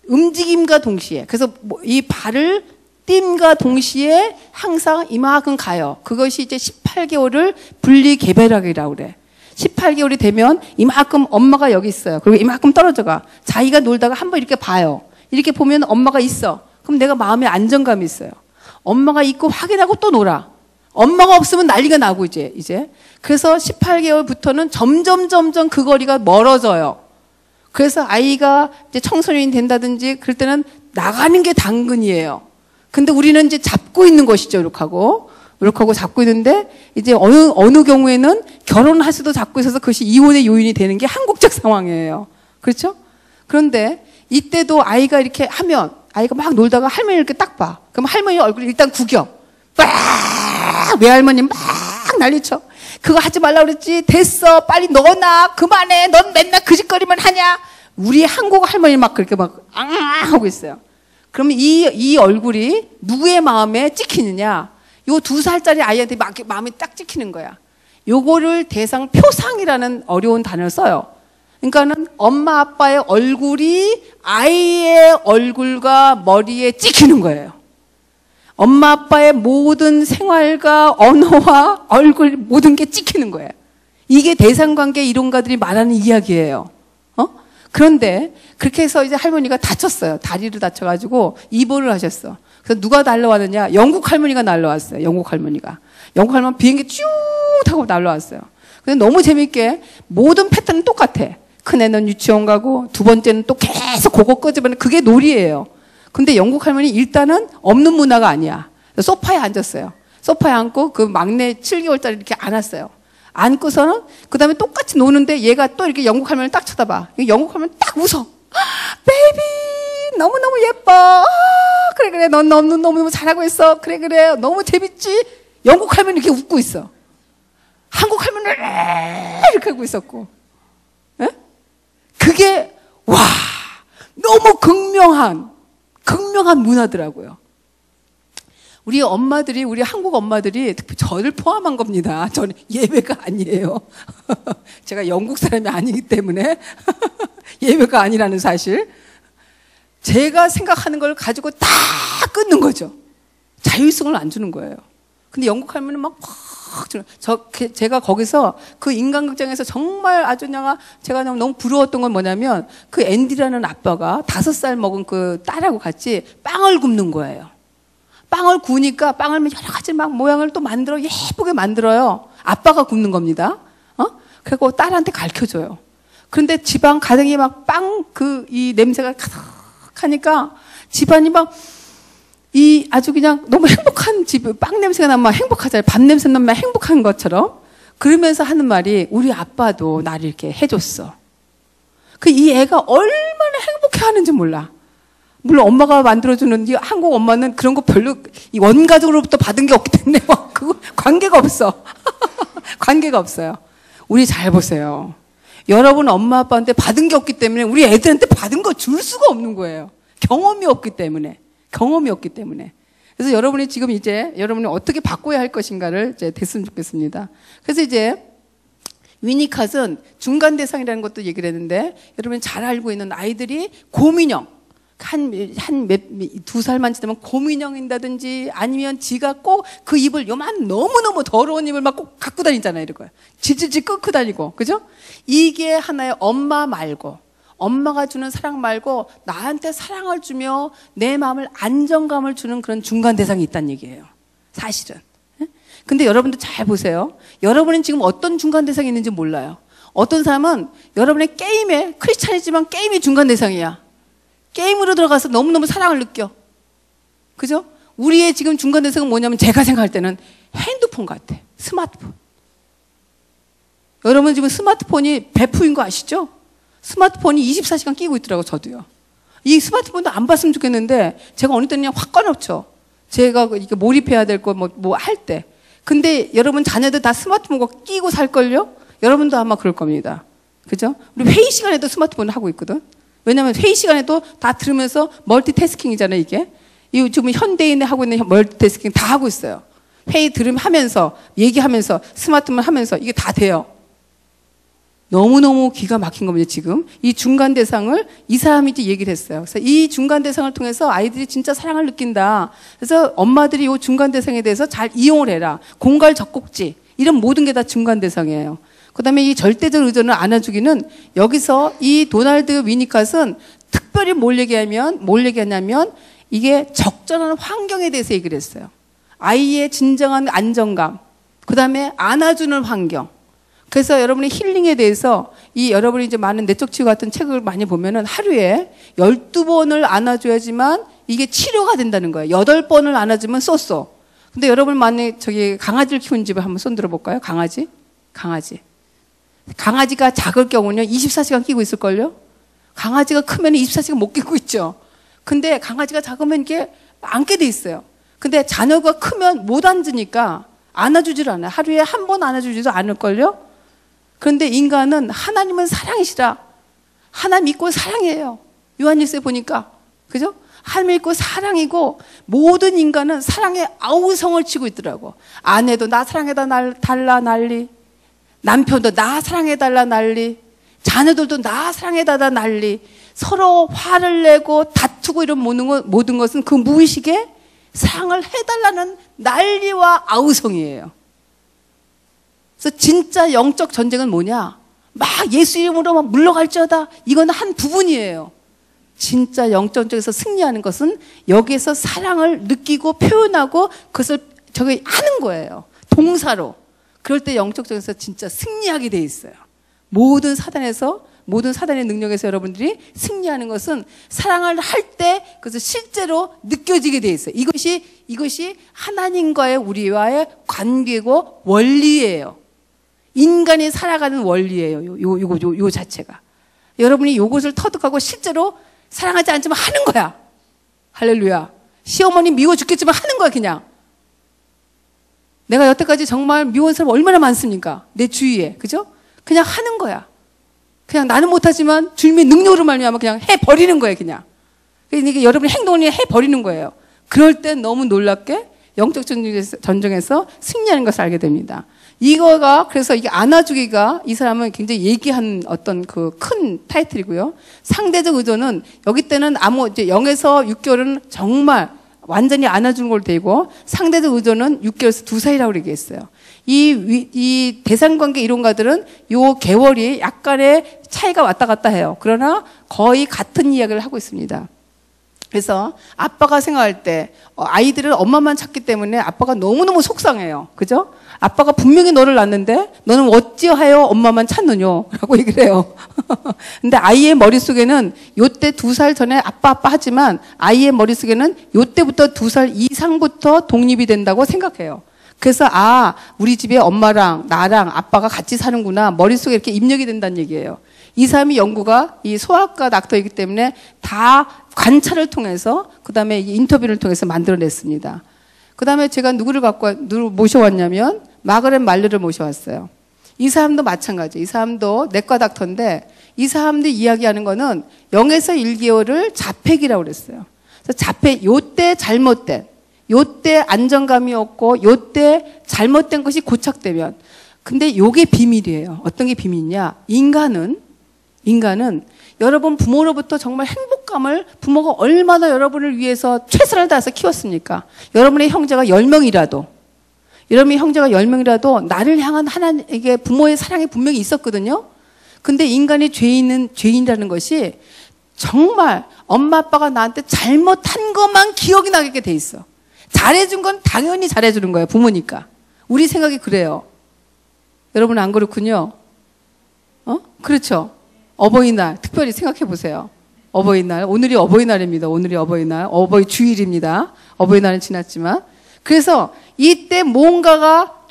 움직임과 동시에. 그래서 이 발을 뜀과 동시에 항상 이만큼 가요. 그것이 이제 18개월을 분리개별학이라고 그래. 18개월이 되면 이만큼 엄마가 여기 있어요. 그리고 이만큼 떨어져 가. 자기가 놀다가 한번 이렇게 봐요. 이렇게 보면 엄마가 있어. 그럼 내가 마음에 안정감이 있어요. 엄마가 있고 확인하고 또 놀아. 엄마가 없으면 난리가 나고 이제. 그래서 18개월부터는 점점 그 거리가 멀어져요. 그래서 아이가 이제 청소년이 된다든지 그럴 때는 나가는 게 당근이에요. 근데 우리는 이제 잡고 있는 것이죠. 이렇게 하고 잡고 있는데 이제 어느 경우에는 결혼할 수도 잡고 있어서 그것이 이혼의 요인이 되는 게 한국적 상황이에요. 그렇죠? 그런데 이때도 아이가 이렇게 하면 아이가 막 놀다가 할머니 이렇게 딱 봐. 그럼 할머니 얼굴을 일단 구겨. 외할머니 막 난리쳐. 그거 하지 말라 그랬지. 됐어. 빨리 넣어놔. 그만해. 넌 맨날 그 짓거리만 하냐. 우리 한국 할머니 막 그렇게 막 하고 있어요. 그러면 이 얼굴이 누구의 마음에 찍히느냐. 요 2살짜리 아이한테 막 마음이 딱 찍히는 거야. 요거를 표상이라는 어려운 단어를 써요. 그러니까는 엄마 아빠의 얼굴이 아이의 얼굴과 머리에 찍히는 거예요. 엄마 아빠의 모든 생활과 언어와 얼굴 모든 게 찍히는 거예요. 이게 대상관계 이론가들이 말하는 이야기예요. 그런데 그렇게 해서 이제 할머니가 다쳤어요. 다리를 다쳐가지고 입원을 하셨어. 그래서 누가 날라왔느냐? 영국 할머니가 날라왔어요. 영국 할머니 비행기 쭉 타고 날라왔어요. 근데 너무 재밌게 모든 패턴은 똑같아. 큰애는 유치원 가고 두 번째는 또 계속 그거 끄집어내는 그게 놀이예요. 근데 영국 할머니 일단은 없는 문화가 아니야. 소파에 앉았어요. 소파에 앉고 그 막내 7개월짜리 이렇게 안았어요. 안고서는 그 다음에 똑같이 노는데 얘가 또 이렇게 영국 할머니를 딱 쳐다봐. 영국 할머니 딱 웃어. 베이비 너무너무 예뻐. 그래 넌 너무너무 잘하고 있어. 그래 너무 재밌지. 영국 할머니 이렇게 웃고 있어. 한국 할머니는 이렇게 하고 있었고. 에? 그게 와 너무 극명한 문화더라고요. 우리 한국 엄마들이 특히 저를 포함한 겁니다. 저는 예외가 아니에요. 제가 영국 사람이 아니기 때문에 예외가 아니라는 사실. 제가 생각하는 걸 가지고 다 끊는 거죠. 자율성을 안 주는 거예요. 근데 영국 할머니는 막 제가 거기서 그 인간극장에서 정말 아주 제가 너무 부러웠던 건 뭐냐면 그 앤디라는 아빠가 5살 먹은 그 딸하고 같이 빵을 굽는 거예요. 빵을 구우니까 빵을 여러 가지 막 모양을 또 예쁘게 만들어요. 아빠가 굽는 겁니다. 그리고 딸한테 가르쳐줘요. 그런데 집안 가정이 막 이 냄새가 가득하니까 집안이 아주 그냥 너무 행복한 빵 냄새가 나면 행복하잖아요. 밥 냄새 나면 행복한 것처럼. 그러면서 하는 말이 우리 아빠도 나를 이렇게 해줬어. 이 애가 얼마나 행복해 하는지 몰라. 물론 엄마가 만들어주는 이 한국 엄마는 그런 거 별로 이 원가족으로부터 받은 게 없기 때문에 그거 관계가 없어. 관계가 없어요. 우리 잘 보세요. 여러분 엄마 아빠한테 받은 게 없기 때문에 우리 애들한테 받은 거 줄 수가 없는 거예요. 경험이 없기 때문에. 경험이 없기 때문에. 그래서 여러분이 지금 이제 여러분이 어떻게 바꿔야 할 것인가를 이제 됐으면 좋겠습니다. 그래서 이제 위니캇은 중간 대상이라는 것도 얘기를 했는데 여러분이 잘 알고 있는 아이들이 곰인형 두 살만 지나면 곰인형인다든지 아니면 지가 꼭 그 입을 요만 너무너무 더러운 입을 막 꼭 갖고 다니잖아요. 이런 질질질 끓고 다니고. 그죠? 이게 하나의 엄마 말고 엄마가 주는 사랑 말고 나한테 사랑을 주며 내 마음을 안정감을 주는 그런 중간 대상이 있다는 얘기예요. 사실은. 근데 여러분들 잘 보세요. 여러분은 지금 어떤 중간 대상이 있는지 몰라요. 어떤 사람은 여러분의 게임에 크리스찬이지만 게임이 중간 대상이야. 게임으로 들어가서 너무너무 사랑을 느껴. 그죠? 우리의 지금 중간 대상은 뭐냐면 제가 생각할 때는 핸드폰 같아. 스마트폰. 여러분 지금 스마트폰이 배프인 거 아시죠? 스마트폰이 24시간 끼고 있더라고, 저도요. 이 스마트폰도 안 봤으면 좋겠는데, 제가 어느 때는 그냥 확 꺼놓죠. 제가 이렇게 몰입해야 될 거, 뭐 할 때. 근데 여러분 자녀들 다 스마트폰 끼고 살걸요? 여러분도 아마 그럴 겁니다. 그죠? 우리 회의 시간에도 스마트폰을 하고 있거든? 왜냐면 회의 시간에도 다 들으면서 멀티태스킹이잖아요, 이게. 이 지금 현대인이 하고 있는 멀티태스킹 다 하고 있어요. 회의 들으면서, 얘기하면서, 스마트폰 하면서, 이게 다 돼요. 너무너무 기가 막힌 겁니다, 지금. 이 중간 대상을 이 사람이 이제 얘기를 했어요. 그래서 이 중간 대상을 통해서 아이들이 진짜 사랑을 느낀다. 그래서 엄마들이 이 중간 대상에 대해서 잘 이용을 해라. 공갈 젖꼭지. 이런 모든 게 다 중간 대상이에요. 그 다음에 이 절대적 의존을 안아주기는 여기서 이 도널드 위니캇은 특별히 뭘 얘기하냐면 이게 적절한 환경에 대해서 얘기를 했어요. 아이의 진정한 안정감. 그 다음에 안아주는 환경. 그래서 여러분의 힐링에 대해서 여러분이 이제 많은 내적 치유 같은 책을 많이 보면은 하루에 12번을 안아줘야지만 이게 치료가 된다는 거예요. 8번을 안아주면 쏘쏘. 근데 여러분 만약에 강아지를 키우는 집에 한번 손 들어볼까요? 강아지가 작을 경우는 24시간 끼고 있을걸요? 강아지가 크면 24시간 못 끼고 있죠. 근데 강아지가 작으면 이게 앉게 돼 있어요. 근데 자녀가 크면 못 앉으니까 안아주질 않아요. 하루에 한 번 안아주지도 않을걸요? 그런데 인간은 하나님은 사랑이시라. 하나님 믿고 사랑이에요. 요한일서에 보니까. 그죠? 하나님 믿고 사랑이고 모든 인간은 사랑의 아우성을 치고 있더라고. 아내도 나 사랑해달라 난리. 남편도 나 사랑해달라 난리. 자녀들도 나 사랑해달라 난리. 서로 화를 내고 다투고 이런 모든 것은 그 무의식에 사랑을 해달라는 난리와 아우성이에요. 그래서 진짜 영적 전쟁은 뭐냐? 막 예수 이름으로 막 물러갈지어다. 이건 한 부분이에요. 진짜 영적 전쟁에서 승리하는 것은 여기에서 사랑을 느끼고 표현하고 그것을 하는 거예요. 동사로. 그럴 때 영적 전쟁에서 진짜 승리하게 돼 있어요. 모든 사단의 능력에서 여러분들이 승리하는 것은 사랑을 할 때 그것을 실제로 느껴지게 돼 있어요. 이것이 하나님과의 우리와의 관계고 원리예요. 인간이 살아가는 원리예요. 요 자체가. 여러분이 이것을 터득하고 실제로 사랑하지 않지만 하는 거야. 할렐루야. 시어머니 미워 죽겠지만 하는 거야, 그냥. 내가 여태까지 정말 미워한 사람 얼마나 많습니까? 내 주위에. 그죠? 그냥 하는 거야. 그냥 나는 못하지만 주님의 능력으로 말미암아 그냥 해버리는 거예요, 그냥. 그러니까 여러분의 행동을 해버리는 거예요. 그럴 땐 너무 놀랍게 영적 전쟁에서 승리하는 것을 알게 됩니다. 그래서 이게 안아주기가 이 사람은 굉장히 얘기한 어떤 그 큰 타이틀이고요. 상대적 의존은 여기 때는 이제 0에서 6개월은 정말 완전히 안아주는 걸로 되고 상대적 의존은 6개월에서 2살이라고 얘기했어요. 이 대상관계 이론가들은 요 개월이 약간의 차이가 왔다 갔다 해요. 그러나 거의 같은 이야기를 하고 있습니다. 그래서 아빠가 생각할 때 아이들은 엄마만 찾기 때문에 아빠가 너무너무 속상해요. 그죠? 아빠가 분명히 너를 낳았는데 너는 어찌하여 엄마만 찾느냐 라고 얘기를 해요. 근데 아이의 머릿속에는 요때 2살 전에 아빠 하지만 아이의 머릿속에는 요때부터 2살 이상부터 독립이 된다고 생각해요. 그래서 우리 집에 엄마랑 나랑 아빠가 같이 사는구나 머릿속에 이렇게 입력이 된다는 얘기예요. 이 사람이 연구가 이 소아과 닥터이기 때문에 다 관찰을 통해서 그다음에 인터뷰를 통해서 만들어냈습니다. 그다음에 제가 누구를 모셔왔냐면 마가렛 말르를 모셔왔어요. 이 사람도 마찬가지. 이 사람도 내과 닥터인데 이 사람들이 이야기하는 거는 0에서 1개월을 자폐기라고 그랬어요. 그래서 요때 잘못된, 요때 안정감이 없고 요때 잘못된 것이 고착되면, 근데 요게 비밀이에요. 어떤 게 비밀이냐? 인간은 여러분 부모로부터 정말 행복감을, 부모가 얼마나 여러분을 위해서 최선을 다해서 키웠습니까? 여러분의 형제가 10명이라도 나를 향한 하나님에게 부모의 사랑이 분명히 있었거든요. 근데 인간이 죄인이라는 것이 정말 엄마 아빠가 나한테 잘못한 것만 기억이 나게 돼 있어. 잘해준 건 당연히 잘해주는 거예요. 부모니까. 우리 생각이 그래요. 여러분 안 그렇군요. 그렇죠. 어버이날 특별히 생각해 보세요. 어버이날, 오늘이 어버이날입니다. 오늘이 어버이날, 어버이 주일입니다. 어버이날은 지났지만, 그래서 이때 뭔가가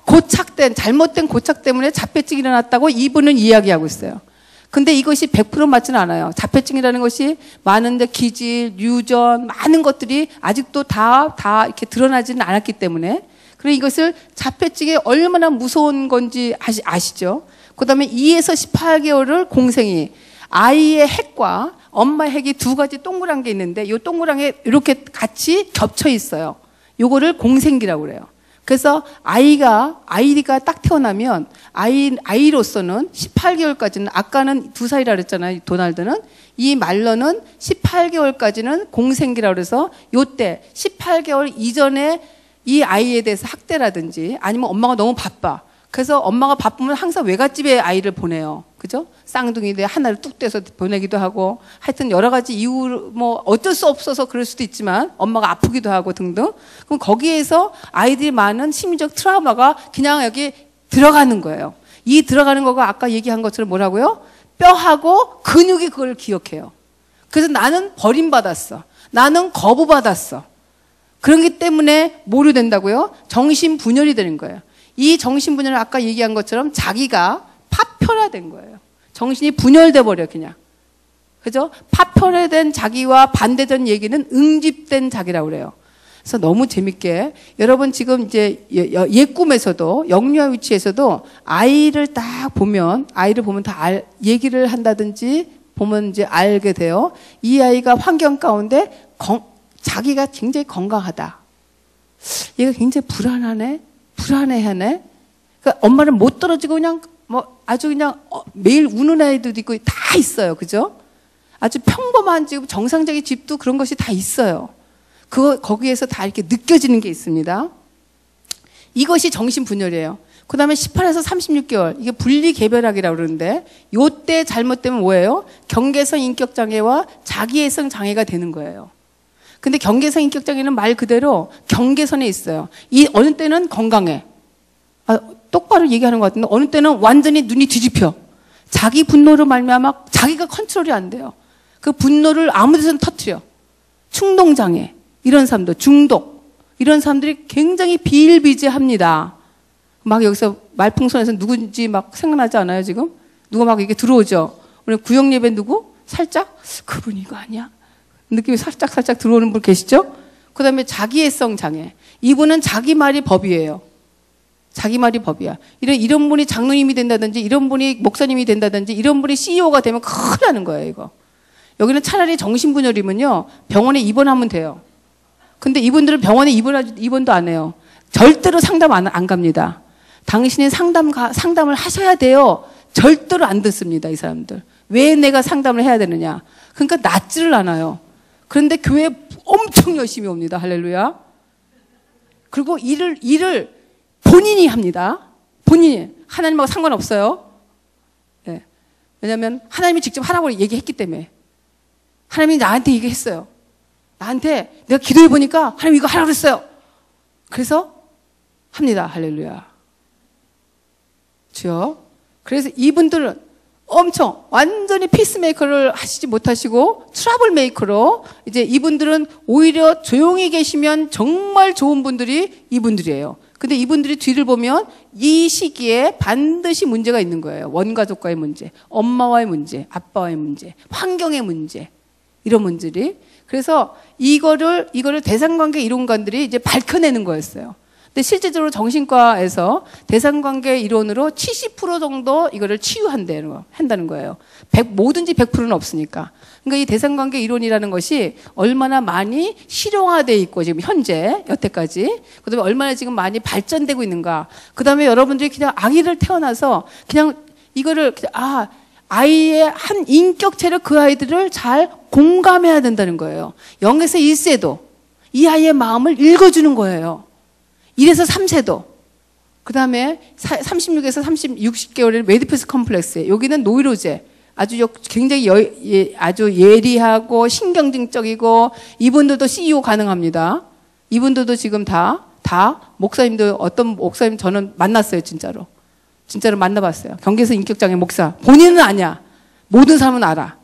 잘못된 고착 때문에 자폐증이 일어났다고 이분은 이야기하고 있어요. 근데 이것이 100% 맞지는 않아요. 자폐증이라는 것이 많은데 기질, 유전, 많은 것들이 아직도 다 이렇게 드러나지는 않았기 때문에, 그리고 이것을 자폐증이 얼마나 무서운 건지 아시죠? 그 다음에 2에서 18개월을 공생이, 아이의 핵과 엄마의 핵이 두 가지 동그란 게 있는데 이 동그란 게 이렇게 같이 겹쳐 있어요. 요거를 공생기라고 그래요. 그래서 아이가 딱 태어나면 아이로서는 18개월까지는, 아까는 2살이라 그랬잖아요. 도날드는. 이 말러는 18개월까지는 공생기라고 그래서 요때 18개월 이전에 이 아이에 대해서 학대라든지 아니면 엄마가 너무 바빠. 그래서 엄마가 바쁘면 항상 외갓집에 아이를 보내요. 그죠? 쌍둥이들 하나를 뚝 떼서 보내기도 하고, 하여튼 여러 가지 이유, 뭐 어쩔 수 없어서 그럴 수도 있지만 엄마가 아프기도 하고 등등. 그럼 거기에서 아이들이 많은 심리적 트라우마가 그냥 여기 들어가는 거예요. 이 들어가는 거가 아까 얘기한 것처럼 뭐라고요? 뼈하고 근육이 그걸 기억해요. 그래서 나는 버림받았어. 나는 거부받았어. 그렇기 때문에 뭐로 된다고요? 정신분열이 되는 거예요. 이 정신분열은 아까 얘기한 것처럼 자기가 파편화된 거예요. 정신이 분열돼 버려 그냥. 그죠? 파편화된 자기와 반대된 얘기는 응집된 자기라고 그래요. 그래서 너무 재밌게 여러분 지금 이제 옛 꿈에서도 영유아 위치에서도 아이를 보면 다 얘기를 한다든지 보면 이제 알게 돼요. 이 아이가 환경 가운데 자기가 굉장히 건강하다. 얘가 굉장히 불안해하네. 그러니까 엄마를 못 떨어지고 그냥 아주 그냥 매일 우는 아이들도 있고 다 있어요. 그죠? 아주 평범한 집, 정상적인 집도 그런 것이 다 있어요. 거기에서 다 이렇게 느껴지는 게 있습니다. 이것이 정신분열이에요. 그 다음에 18에서 36개월, 이게 분리개별학이라고 그러는데, 요때 잘못되면 뭐예요? 경계성 인격장애와 자기애성 장애가 되는 거예요. 근데 경계성 인격장애는 말 그대로 경계선에 있어요. 어느 때는 건강해. 똑바로 얘기하는 것 같은데, 어느 때는 완전히 눈이 뒤집혀. 자기 분노로 말미암아 자기가 컨트롤이 안 돼요. 그 분노를 아무 데서나 터뜨려. 충동장애. 이런 사람들, 중독. 이런 사람들이 굉장히 비일비재합니다. 막 여기서 말풍선에서 누군지 막 생각나지 않아요, 지금? 누가 막 이게 들어오죠? 오늘 구역예배 누구? 살짝? 그분 이거 아니야? 느낌이 살짝 들어오는 분 계시죠? 그 다음에 자기애성 장애. 이분은 자기 말이 법이에요. 자기 말이 법이야. 이런 분이 장로님이 된다든지, 이런 분이 목사님이 된다든지, 이런 분이 CEO가 되면 큰일 나는 거예요, 이거. 여기는 차라리 정신분열이면요, 병원에 입원하면 돼요. 근데 이분들은 병원에 입원도 안 해요. 절대로 상담 안 갑니다. 당신이 상담을 하셔야 돼요. 절대로 안 듣습니다, 이 사람들. 왜 내가 상담을 해야 되느냐. 그러니까 낫지를 않아요. 그런데 교회에 엄청 열심히 옵니다. 할렐루야. 그리고 일을 본인이 합니다. 본인이. 하나님하고 상관없어요. 네. 왜냐하면 하나님이 직접 하라고 얘기했기 때문에. 하나님이 나한테 얘기했어요. 나한테 내가 기도해 보니까 하나님 이거 하라고 그랬어요. 그래서 합니다. 할렐루야. 주여. 그래서 이분들은 엄청 완전히 피스메이커를 하시지 못하시고 트러블 메이커로, 이제 이분들은 오히려 조용히 계시면 정말 좋은 분들이 이분들이에요. 근데 이분들이 뒤를 보면 이 시기에 반드시 문제가 있는 거예요. 원가족과의 문제, 엄마와의 문제, 아빠와의 문제, 환경의 문제, 이런 문제들이. 그래서 이거를 대상관계 이론가들이 이제 밝혀내는 거였어요. 근데 실제적으로 정신과에서 대상관계 이론으로 70% 정도 이거를 한다는 거예요. 뭐든지 100%는 없으니까. 그러니까 이 대상관계 이론이라는 것이 얼마나 많이 실용화되어 있고 지금 현재 여태까지 그다음에 얼마나 지금 많이 발전되고 있는가. 그다음에 여러분들이 그냥 아기를 태어나서 그냥 이거를 아이의 한 인격체를 그 아이들을 잘 공감해야 된다는 거예요. 0에서 1세도 이 아이의 마음을 읽어주는 거예요. 1에서 3세도. 그 다음에 36에서 60개월의 웨디푸스 컴플렉스. 여기는 노이로제. 굉장히 아주 예리하고 신경증적이고 이분들도 CEO 가능합니다. 이분들도 지금 다 목사님도 어떤 목사님 저는 만났어요. 진짜로 만나봤어요. 경계에서 인격장애 목사. 본인은 아니야. 모든 사람은 알아.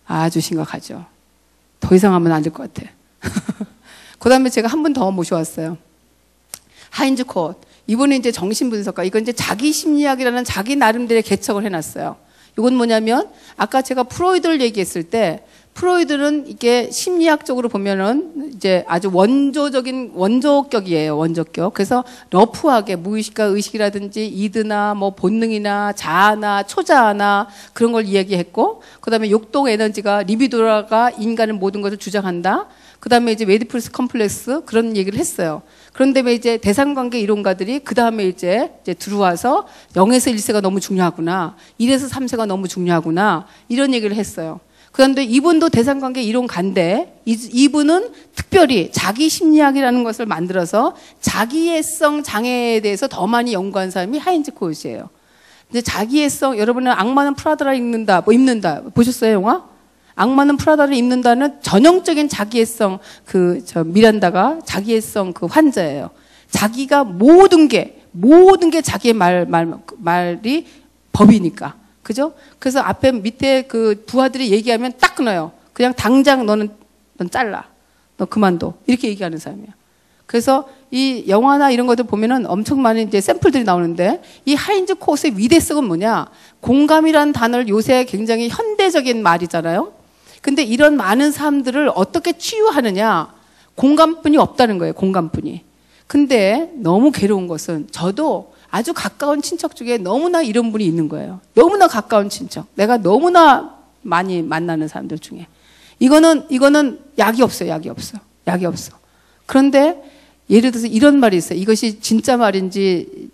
아주 심각하죠. 더 이상 하면 안 될 것 같아. 그 다음에 제가 한 분 더 모셔왔어요. 하인즈 콧. 이분은 이제 정신분석가. 이건 이제 자기 심리학이라는 자기 나름대로의 개척을 해놨어요. 이건 뭐냐면, 아까 제가 프로이드를 얘기했을 때, 프로이드는 이게 심리학적으로 보면은 이제 아주 원조격이에요. 원조격. 그래서 러프하게 무의식과 의식이라든지 이드나 뭐 본능이나 자아나 초자아나 그런 걸 이야기했고, 그 다음에 욕동 에너지가 리비도라가 인간의 모든 것을 주장한다. 그 다음에 이제 웨디푸스 컴플렉스 그런 얘기를 했어요. 그런데 이제 대상관계 이론가들이 그 다음에 이제 들어와서 0에서 1세가 너무 중요하구나. 1에서 3세가 너무 중요하구나. 이런 얘기를 했어요. 그런데 이분도 대상관계 이론가인데 이분은 특별히 자기 심리학이라는 것을 만들어서 자기애성 장애에 대해서 더 많이 연구한 사람이 하인즈 콧이에요. 근데 자기애성, 여러분은 악마는 프라다를 입는다 보셨어요, 영화? 악마는 프라다를 입는다는 전형적인 자기애성 미란다가 자기애성 환자예요. 자기가 모든 게 자기의 말이 법이니까. 그죠? 그래서 밑에 부하들이 얘기하면 딱 끊어요. 그냥 당장 넌 잘라. 너 그만둬. 이렇게 얘기하는 사람이에요. 그래서 이 영화나 이런 것들 보면은 엄청 많은 이제 샘플들이 나오는데 이 하인즈 콧의 위대성은 뭐냐? 공감이라는 단어를 요새 굉장히 현대적인 말이잖아요. 근데 이런 많은 사람들을 어떻게 치유하느냐? 공감뿐이 없다는 거예요. 공감뿐이. 근데 너무 괴로운 것은 저도 아주 가까운 친척 중에 너무나 이런 분이 있는 거예요. 너무나 가까운 친척. 내가 너무나 많이 만나는 사람들 중에. 이거는 약이 없어요. 약이 없어. 그런데 예를 들어서 이런 말이 있어요. 이것이 진짜 말인지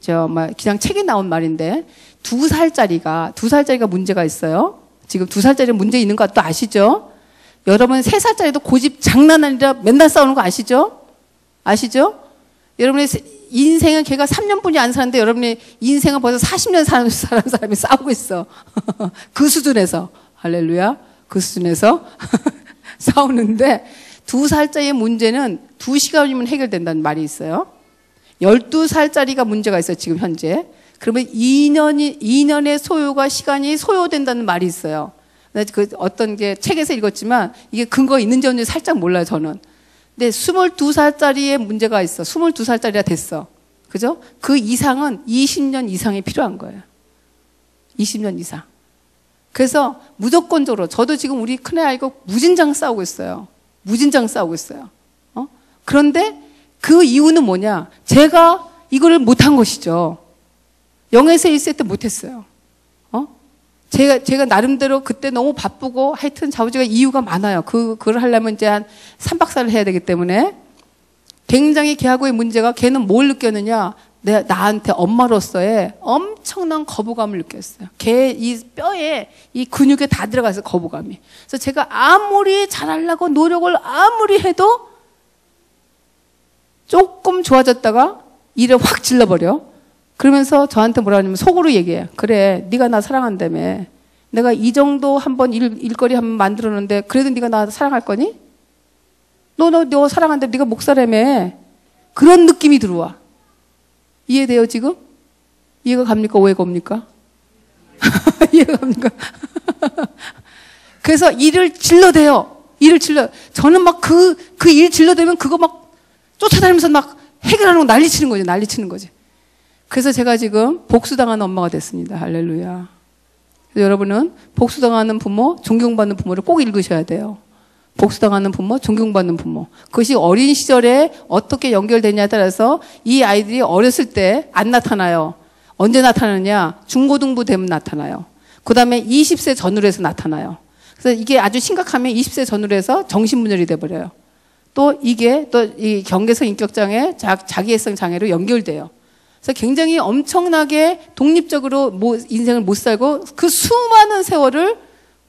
그냥 책에 나온 말인데 2살짜리가 문제가 있어요. 지금 2살짜리 문제 있는 거 또 아시죠? 여러분 3살짜리도 고집 장난 아니라 맨날 싸우는 거 아시죠? 여러분의 인생은 걔가 3년뿐이 안 사는데 여러분의 인생은 벌써 40년 사는 사람이 싸우고 있어. 그 수준에서. 할렐루야. 그 수준에서 싸우는데 2살짜리의 문제는 2시간이면 해결된다는 말이 있어요. 12살짜리가 문제가 있어요. 지금 현재. 그러면 2년의 시간이 소요된다는 말이 있어요. 어떤 게 책에서 읽었지만 이게 근거가 있는지 없는지 살짝 몰라요, 저는. 근데 22살짜리의 문제가 있어. 22살짜리가 됐어. 그죠? 그 이상은 20년 이상이 필요한 거예요. 20년 이상. 그래서 무조건적으로 저도 지금 우리 큰애 아이가 무진장 싸우고 있어요. 그런데 그 이유는 뭐냐? 제가 이거를 못한 것이죠. 0에서 1세 때 못했어요. 제가 나름대로 그때 너무 바쁘고 하여튼 좌우지가 이유가 많아요. 그걸 하려면 이제 한 3박 4일 해야 되기 때문에 굉장히 걔하고의 문제가 걔는 뭘 느꼈느냐? 나한테 엄마로서의 엄청난 거부감을 느꼈어요. 걔 이 뼈에 이 근육에 다 들어가서 거부감이. 그래서 제가 아무리 잘하려고 노력을 아무리 해도 조금 좋아졌다가 일을 확 질러버려. 그러면서 저한테 뭐라 하냐면 속으로 얘기해. 그래, 네가 나 사랑한다며. 내가 이 정도 한번 일거리 한번 만들었는데 그래도 네가 나 사랑할 거니? 너 사랑한다. 네가 목사라며. 그런 느낌이 들어와. 이해돼요 지금? 이해가 갑니까? 오해가 옵니까? 이해가 갑니까? 그래서 일을 질러대요. 저는 막 그 일 질러대면 그거 막 쫓아다니면서 막 해결하는 거 난리치는 거지. 그래서 제가 지금 복수당하는 엄마가 됐습니다. 할렐루야. 그래서 여러분은 복수당하는 부모, 존경받는 부모를 꼭 읽으셔야 돼요. 복수당하는 부모, 존경받는 부모. 그것이 어린 시절에 어떻게 연결되냐에 따라서 이 아이들이 어렸을 때 안 나타나요. 언제 나타나느냐? 중고등부 되면 나타나요. 그 다음에 20세 전후로 해서 나타나요. 그래서 이게 아주 심각하면 20세 전후로 해서 정신분열이 돼버려요. 또 이게 또 이 경계성 인격장애, 자기애성 장애로 연결돼요. 그래서 굉장히 엄청나게 독립적으로 인생을 못 살고 그 수많은 세월을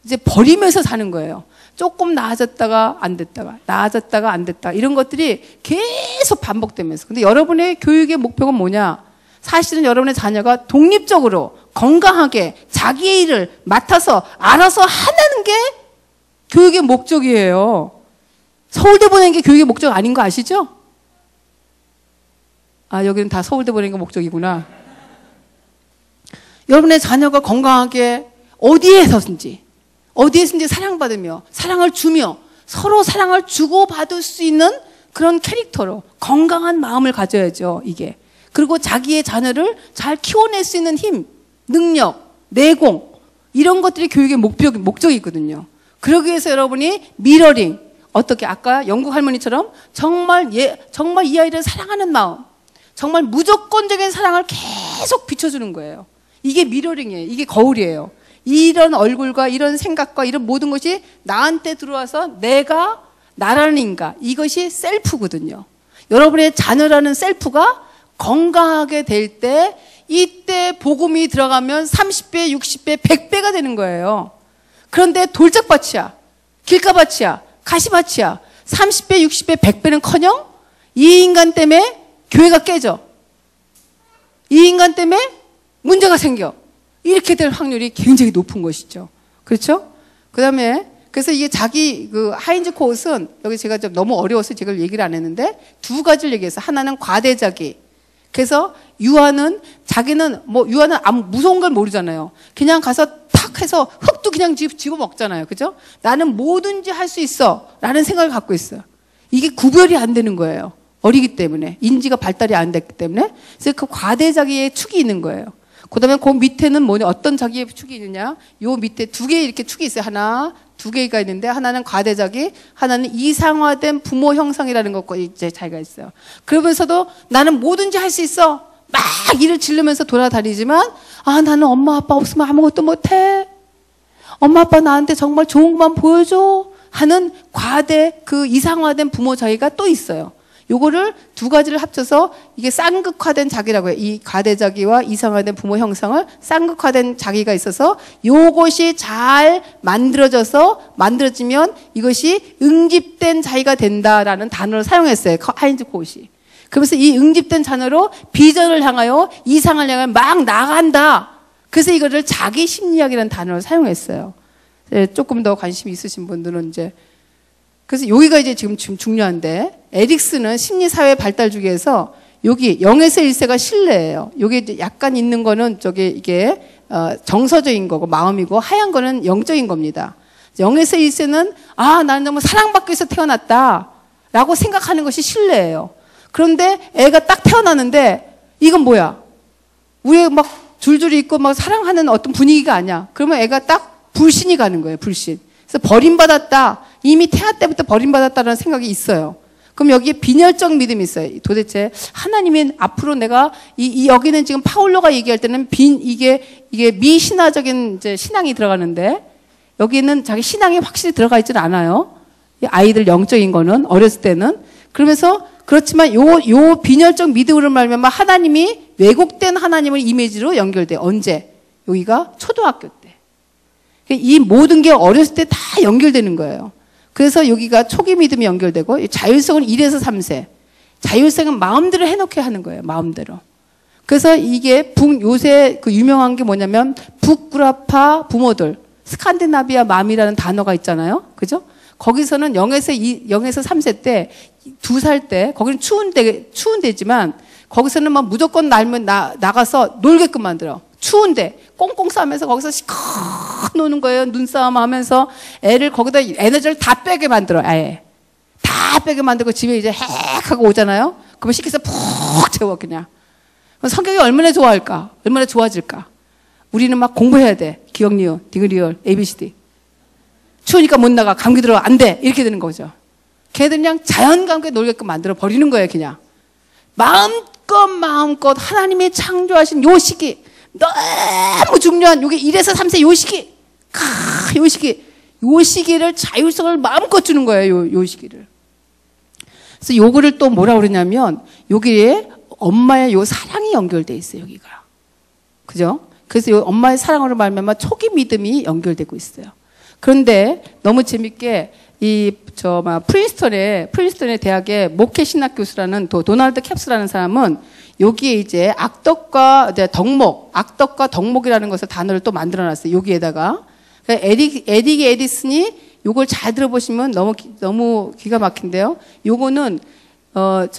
이제 버리면서 사는 거예요. 조금 나아졌다가 안 됐다가, 나아졌다가 안 됐다가, 이런 것들이 계속 반복되면서. 근데 여러분의 교육의 목표가 뭐냐? 사실은 여러분의 자녀가 독립적으로 건강하게 자기의 일을 맡아서 알아서 하는 게 교육의 목적이에요. 서울대 보내는 게 교육의 목적 아닌 거 아시죠? 아, 여기는 다 서울대 보내는 게 목적이구나. 여러분의 자녀가 건강하게 어디에서든지 사랑받으며 사랑을 주며 서로 사랑을 주고받을 수 있는 그런 캐릭터로 건강한 마음을 가져야죠, 이게. 그리고 자기의 자녀를 잘 키워낼 수 있는 힘, 능력, 내공, 이런 것들이 교육의 목적이거든요. 그러기 위해서 여러분이 미러링, 어떻게 아까 영국 할머니처럼 정말 이 아이를 사랑하는 마음, 정말 무조건적인 사랑을 계속 비춰주는 거예요. 이게 미러링이에요. 이게 거울이에요. 이런 얼굴과 이런 생각과 이런 모든 것이 나한테 들어와서 내가 나라는 인간, 이것이 셀프거든요. 여러분의 자녀라는 셀프가 건강하게 될 때, 이때 복음이 들어가면 30배, 60배, 100배가 되는 거예요. 그런데 돌짝밭이야, 길가밭이야, 가시밭이야. 30배, 60배, 100배는커녕 이 인간 때문에 교회가 깨져. 이 인간 때문에 문제가 생겨. 이렇게 될 확률이 굉장히 높은 것이죠. 그렇죠? 그래서 이게 하인즈 코웃은, 여기 제가 좀 너무 어려워서 제가 얘기를 안 했는데, 두 가지를 얘기했어요. 하나는 과대자기. 그래서 유아는 무서운 걸 모르잖아요. 그냥 가서 탁 해서 흙도 그냥 집어 먹잖아요. 그죠? 나는 뭐든지 할 수 있어. 라는 생각을 갖고 있어요. 이게 구별이 안 되는 거예요. 어리기 때문에. 인지가 발달이 안 됐기 때문에. 그래서 그 과대자기의 축이 있는 거예요. 그 다음에 그 밑에는 어떤 자기의 축이 있느냐? 요 밑에 두 개 이렇게 축이 있어요. 두 개가 있는데, 하나는 과대자기, 하나는 이상화된 부모 형상이라는 것과 이제 자기가 있어요. 그러면서도 나는 뭐든지 할 수 있어. 막 일을 지르면서 돌아다니지만, 나는 엄마 아빠 없으면 아무것도 못해. 엄마 아빠 나한테 정말 좋은 것만 보여줘. 하는 이상화된 부모 자기가 또 있어요. 요거를 두 가지를 합쳐서 이게 쌍극화된 자기라고 해요. 이 과대자기와 이상화된 부모 형상을 쌍극화된 자기가 있어서 요것이 잘 만들어지면 이것이 응집된 자기가 된다라는 단어를 사용했어요. 하인즈 코웃이. 그러면서 이 응집된 자녀로 비전을 향하여 이상을 향하여 막 나간다. 그래서 이거를 자기 심리학이라는 단어를 사용했어요. 조금 더 관심이 있으신 분들은 이제, 그래서 여기가 이제 지금 중요한데, 에릭슨은 심리사회 발달 주기에서 여기 0에서 1세가 신뢰예요. 여기 이제 약간 있는 거는 이게 정서적인 거고 마음이고, 하얀 거는 영적인 겁니다. 0에서 1세는 나는 정말 사랑받기 위해서 태어났다 라고 생각하는 것이 신뢰예요. 그런데 애가 딱 태어나는데 이건 뭐야? 위에 막 줄줄이 있고 막 사랑하는 어떤 분위기가 아니야. 그러면 애가 딱 불신이 가는 거예요. 불신. 그래서 버림받았다. 이미 태아 때부터 버림받았다는 생각이 있어요. 그럼 여기에 빈혈적 믿음이 있어요. 도대체 하나님이 앞으로 내가 여기는 지금 파울로가 얘기할 때는 이게 미신화적인 이제 신앙이 들어가는데, 여기는 자기 신앙이 확실히 들어가 있지는 않아요. 아이들 영적인 거는 어렸을 때는. 그러면서 그렇지만 요 빈혈적 믿음으로 말미암아 하나님이 왜곡된 하나님의 이미지로 연결돼. 언제? 여기가 초등학교 때. 이 모든 게 어렸을 때 다 연결되는 거예요. 그래서 여기가 초기 믿음이 연결되고, 자율성은 1에서 3세. 자율성은 마음대로 해놓게 하는 거예요. 마음대로. 그래서 이게 요새 유명한 게 뭐냐면, 북구라파 부모들, 스칸디나비아 맘이라는 단어가 있잖아요. 그죠? 거기서는 0에서 3세 때, 2살 때, 거기는 추운 데지만, 거기서는 막 무조건 나가서 놀게끔 만들어. 추운데 꽁꽁 싸면서 거기서 시커 노는 거예요. 눈싸움 하면서 애를 거기다 에너지를 다 빼게 만들어. 아예 다 빼게 만들고 집에 이제 핵 하고 오잖아요. 그러면 시켜서 푹 채워 그냥. 그럼 성격이 얼마나 좋아할까? 얼마나 좋아질까? 우리는 막 공부해야 돼. 기억, 니은, 디귿, 리을, ABCD. 추우니까 못 나가. 감기 들어. 안 돼. 이렇게 되는 거죠. 걔들 그냥 자연감覚에 놀게끔 만들어 버리는 거예요, 그냥. 마음껏 하나님이 창조하신 요 시기, 너무 중요한 요게 1에서 3세 요 시기, 요 시기를 자율성을 마음껏 주는 거예요, 요 시기를. 그래서 요거를 또 뭐라 그러냐면, 여기에 엄마의 요 사랑이 연결돼 있어요, 여기가. 그죠? 그래서 요 엄마의 사랑으로 말미암아 초기 믿음이 연결되고 있어요. 그런데 너무 재밌게 프린스턴의 대학의 목회 신학 교수라는 도널드 캡스라는 사람은 여기에 이제 악덕과 덕목이라는 것을 단어를 또 만들어 놨어요. 여기에다가. 에릭 에디슨이 요걸 잘 들어보시면 너무 기가 막힌데요. 요거는,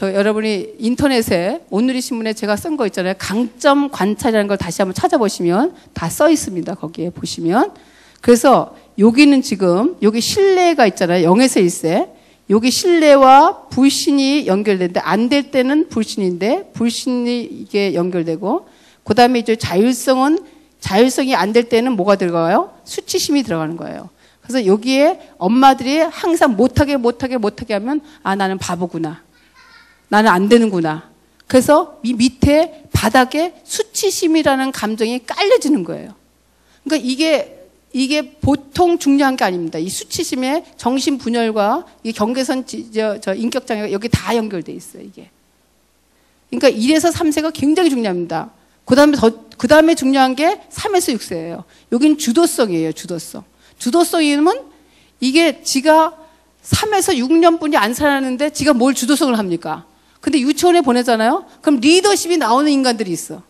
여러분이 인터넷에, 오늘의 신문에 제가 쓴 거 있잖아요. 강점 관찰이라는 걸 다시 한번 찾아보시면 다 써 있습니다. 거기에 보시면. 그래서 여기는 지금, 여기 신뢰가 있잖아요. 0에서 1세. 여기 신뢰와 불신이 연결되는데, 안 될 때는 불신인데, 불신이 이게 연결되고, 그 다음에 이제 자율성이 안 될 때는 뭐가 들어가요? 수치심이 들어가는 거예요. 그래서 여기에 엄마들이 항상 못하게 하면, 아, 나는 바보구나. 나는 안 되는구나. 그래서 이 밑에 바닥에 수치심이라는 감정이 깔려지는 거예요. 그러니까 이게 보통 중요한 게 아닙니다. 이 수치심의 정신분열과 이 경계선 인격장애가 여기 다 연결돼 있어요, 이게. 그러니까 1에서 3세가 굉장히 중요합니다. 그 다음에 중요한 게 3에서 6세예요. 여긴 주도성이에요, 주도성. 주도성이면 이게 지가 3에서 6년뿐이 안 살았는데 지가 뭘 주도성을 합니까? 근데 유치원에 보내잖아요? 그럼 리더십이 나오는 인간들이 있어.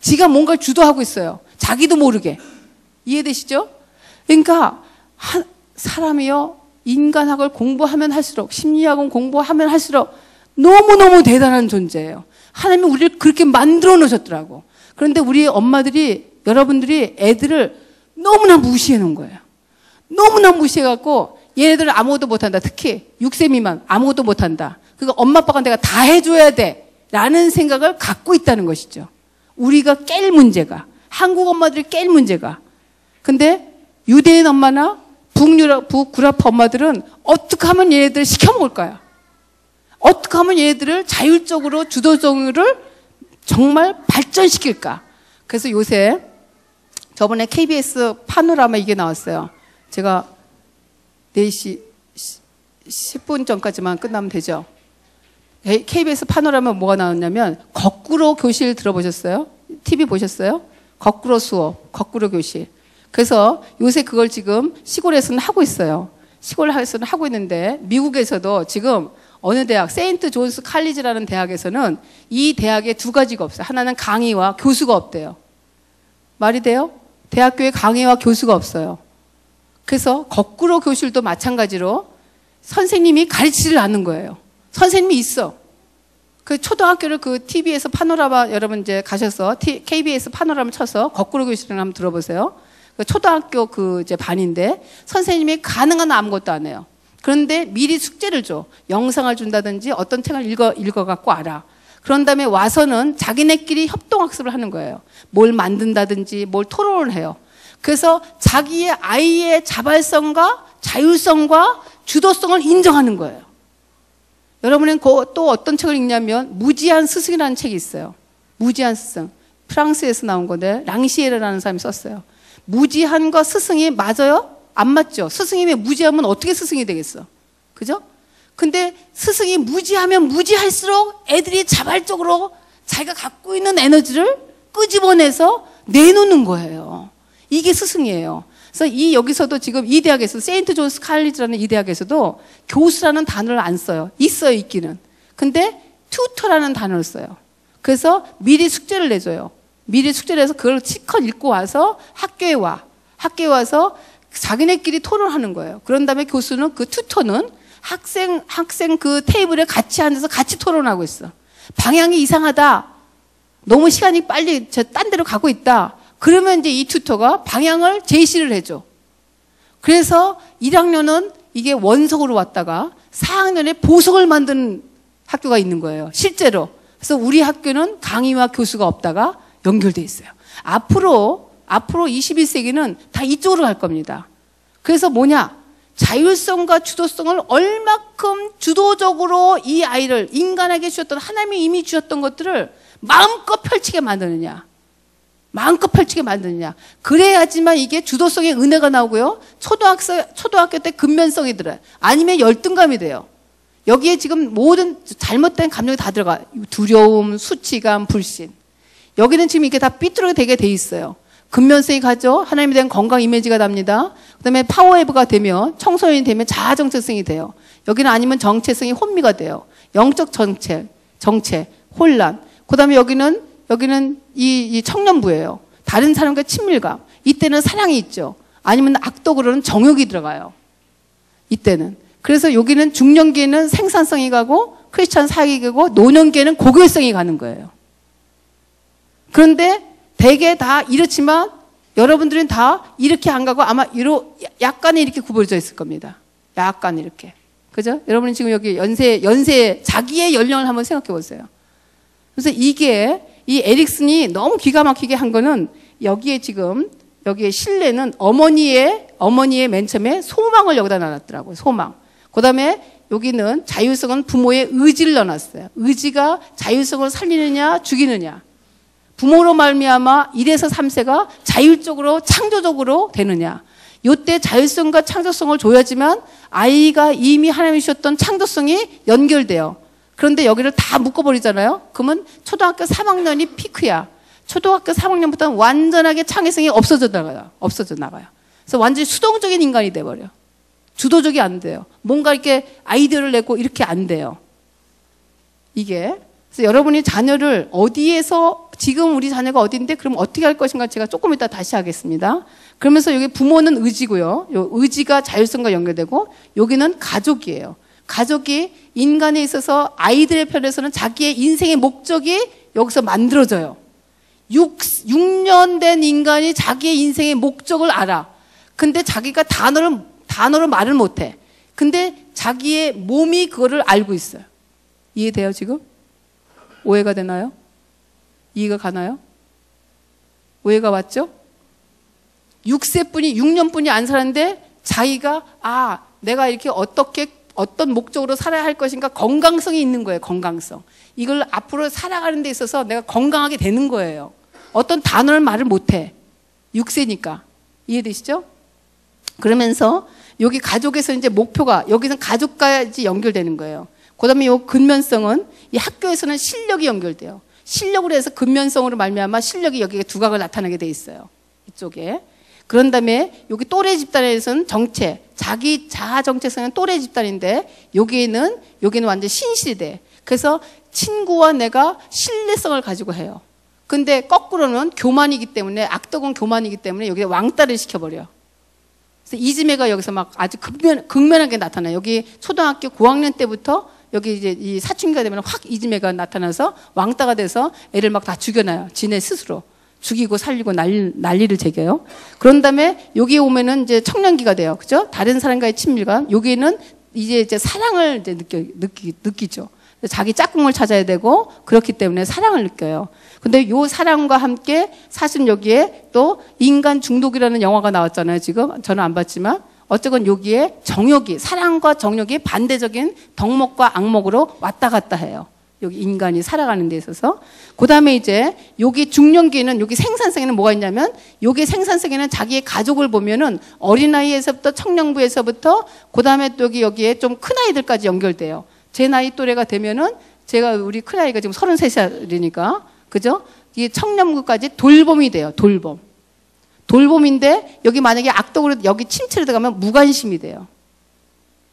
지가 뭔가를 주도하고 있어요. 자기도 모르게. 이해되시죠? 그러니까 사람이요, 인간학을 공부하면 할수록, 심리학을 공부하면 할수록 너무너무 대단한 존재예요. 하나님이 우리를 그렇게 만들어 놓으셨더라고. 그런데 우리 엄마들이, 여러분들이 애들을 너무나 무시해 놓은 거예요. 너무나 무시해갖고 얘네들은 아무것도 못한다. 특히 6세 미만 아무것도 못한다. 그러니까 엄마 아빠가 내가 다 해줘야 돼 라는 생각을 갖고 있다는 것이죠. 우리가 깰 문제가, 한국 엄마들이 깰 문제가. 근데 유대인 엄마나 북구라파 엄마들은 어떻게 하면 얘네들을 시켜먹을까요? 어떻게 하면 얘네들을 자율적으로 주도적으로 정말 발전시킬까? 그래서 요새 저번에 KBS 파노라마 이게 나왔어요. 제가 4시 10분 전까지만 끝나면 되죠. KBS 파노라마 뭐가 나왔냐면 거꾸로 교실 들어보셨어요? TV 보셨어요? 거꾸로 수업, 거꾸로 교실. 그래서 요새 그걸 지금 시골에서는 하고 있어요. 시골에서는 하고 있는데 미국에서도 지금 어느 대학, 세인트 존스 칼리지라는 대학에서는 이 대학에 두 가지가 없어요. 하나는 강의와 교수가 없대요. 말이 돼요? 대학교에 강의와 교수가 없어요. 그래서 거꾸로 교실도 마찬가지로 선생님이 가르치지를 않는 거예요. 선생님이 있어. 그 초등학교를 그 TV에서 파노라마, 여러분 이제 가셔서 KBS 파노라마 쳐서 거꾸로 교실을 한번 들어보세요. 그 초등학교 그 이제 반인데 선생님이 가능한 아무것도 안 해요. 그런데 미리 숙제를 줘. 영상을 준다든지 어떤 책을 읽어갖고 알아. 그런 다음에 와서는 자기네끼리 협동학습을 하는 거예요. 뭘 만든다든지 뭘 토론을 해요. 그래서 자기의 아이의 자발성과 자율성과 주도성을 인정하는 거예요. 여러분은 또 어떤 책을 읽냐면 무지한 스승이라는 책이 있어요. 무지한 스승. 프랑스에서 나온 건데 랑시에르라는 사람이 썼어요. 무지한과 스승이 맞아요? 안 맞죠? 스승이 무지하면 어떻게 스승이 되겠어? 그죠? 근데 스승이 무지하면 무지할수록 애들이 자발적으로 자기가 갖고 있는 에너지를 끄집어내서 내놓는 거예요. 이게 스승이에요. 그래서 여기서도 지금 이 대학에서 세인트 존스 칼리지라는 이 대학에서도 교수라는 단어를 안 써요. 있어요, 있기는. 근데 튜터라는 단어를 써요. 그래서 미리 숙제를 내줘요. 미리 숙제를 해서 그걸 실컷 읽고 와서 학교에 와서 자기네끼리 토론하는 거예요. 그런 다음에 교수는 그 튜터는 학생 그 테이블에 같이 앉아서 같이 토론하고 있어. 방향이 이상하다. 너무 시간이 빨리 딴 데로 가고 있다. 그러면 이제 이 튜터가 방향을 제시를 해줘. 그래서 1학년은 이게 원석으로 왔다가 4학년에 보석을 만드는 학교가 있는 거예요. 실제로. 그래서 우리 학교는 강의와 교수가 없다가 연결돼 있어요. 앞으로 21세기는 다 이쪽으로 갈 겁니다. 그래서 뭐냐? 자율성과 주도성을 얼마큼 주도적으로 이 아이를 인간에게 주셨던 하나님이 이미 주셨던 것들을 마음껏 펼치게 만드느냐. 마음껏 펼치게 만드느냐. 그래야지만 이게 주도성의 은혜가 나오고요. 초등학교 때 근면성이 들어요. 아니면 열등감이 돼요. 여기에 지금 모든 잘못된 감정이 다 들어가. 두려움, 수치감, 불신. 여기는 지금 이게 다 삐뚤어게 되게 돼 있어요. 근면성이 가죠. 하나님에 대한 건강 이미지가 납니다. 그 다음에 파워웨이브가 되면, 청소년이 되면 자아 정체성이 돼요. 여기는 아니면 정체성이 혼미가 돼요. 영적 정체, 혼란. 그 다음에 여기는 이 청년부예요. 다른 사람과 친밀감. 이때는 사랑이 있죠. 아니면 악덕으로는 정욕이 들어가요. 이때는. 그래서 여기는 중년기에는 생산성이 가고 크리스찬 사역이고 노년기에는 고결성이 가는 거예요. 그런데 대개 다 이렇지만 여러분들은 다 이렇게 안 가고 아마 약간은 이렇게 구부러져 있을 겁니다. 약간 이렇게. 그죠? 여러분은 지금 여기 연세, 자기의 연령을 한번 생각해 보세요. 그래서 이게 이 에릭슨이 너무 기가 막히게 한 거는 여기에 실내는 어머니의 맨 처음에 소망을 여기다 놔놨더라고요. 소망. 그 다음에 여기는 자율성은 부모의 의지를 넣어놨어요. 의지가 자율성을 살리느냐 죽이느냐. 부모로 말미암아 1에서 3세가 자율적으로 창조적으로 되느냐. 이때 자율성과 창조성을 줘야지만 아이가 이미 하나님이 주셨던 창조성이 연결돼요. 그런데 여기를 다 묶어버리잖아요. 그러면 초등학교 3학년이 피크야. 초등학교 3학년부터는 완전하게 창의성이 없어져 나가요. 그래서 완전히 수동적인 인간이 돼버려. 주도적이 안 돼요. 뭔가 이렇게 아이디어를 내고 이렇게 안 돼요. 이게. 그래서 여러분이 자녀를 어디에서, 지금 우리 자녀가 어디인데 그럼 어떻게 할 것인가 제가 조금 이따 다시 하겠습니다. 그러면서 여기 부모는 의지고요. 요 의지가 자율성과 연결되고 여기는 가족이에요. 가족이 인간에 있어서 아이들의 편에서는 자기의 인생의 목적이 여기서 만들어져요. 6년 된 인간이 자기의 인생의 목적을 알아. 근데 자기가 단어로 말을 못해. 근데 자기의 몸이 그거를 알고 있어요. 이해돼요, 지금? 오해가 되나요? 이해가 가나요? 오해가 왔죠? 6년뿐이 안 살았는데 자기가 내가 이렇게 어떤 목적으로 살아야 할 것인가 건강성이 있는 거예요. 건강성. 이걸 앞으로 살아가는 데 있어서 내가 건강하게 되는 거예요. 어떤 단어를 말을 못해. 6세니까. 이해되시죠? 그러면서 여기 가족에서 이제 목표가 여기서 가족까지 연결되는 거예요. 그 다음에 이 근면성은 이 학교에서는 실력이 연결돼요. 실력으로 해서 근면성으로 말미암아 실력이 여기에 두각을 나타나게 돼 있어요. 이쪽에. 그런 다음에 여기 또래 집단에서는 자기 자아 정체성은 또래 집단인데 여기는 완전 신실이 돼. 그래서 친구와 내가 신뢰성을 가지고 해요. 근데 거꾸로는 교만이기 때문에 악덕은 교만이기 때문에 여기에 왕따를 시켜버려. 그래서 이지매가 여기서 막 아주 극면하게 나타나요. 여기 초등학교 고학년 때부터 여기 이제 이 사춘기가 되면 확 이지매가 나타나서 왕따가 돼서 애를 막 다 죽여놔요. 지네 스스로. 죽이고 살리고 난리를 제겨요. 그런 다음에 여기 오면은 이제 청년기가 돼요. 그죠? 다른 사람과의 친밀감. 여기는 이제 사랑을 이제 느끼죠. 자기 짝꿍을 찾아야 되고 그렇기 때문에 사랑을 느껴요. 근데 요 사랑과 함께 사실 여기에 또 인간 중독이라는 영화가 나왔잖아요. 지금 저는 안 봤지만 어쨌건 여기에 사랑과 정욕이 반대적인 덕목과 악목으로 왔다 갔다 해요. 여기 인간이 살아가는 데 있어서. 그 다음에 이제 여기 중년기에는 여기 생산성에는 뭐가 있냐면 여기 생산성에는 자기의 가족을 보면은 어린아이에서부터 청년부에서부터 그 다음에 또 여기에 좀 큰 아이들까지 연결돼요. 제 나이 또래가 되면은 우리 큰아이가 지금 33살이니까 그죠? 이 청년부까지 돌봄이 돼요. 돌봄인데 여기 만약에 악덕으로 여기 침체를 들어가면 무관심이 돼요.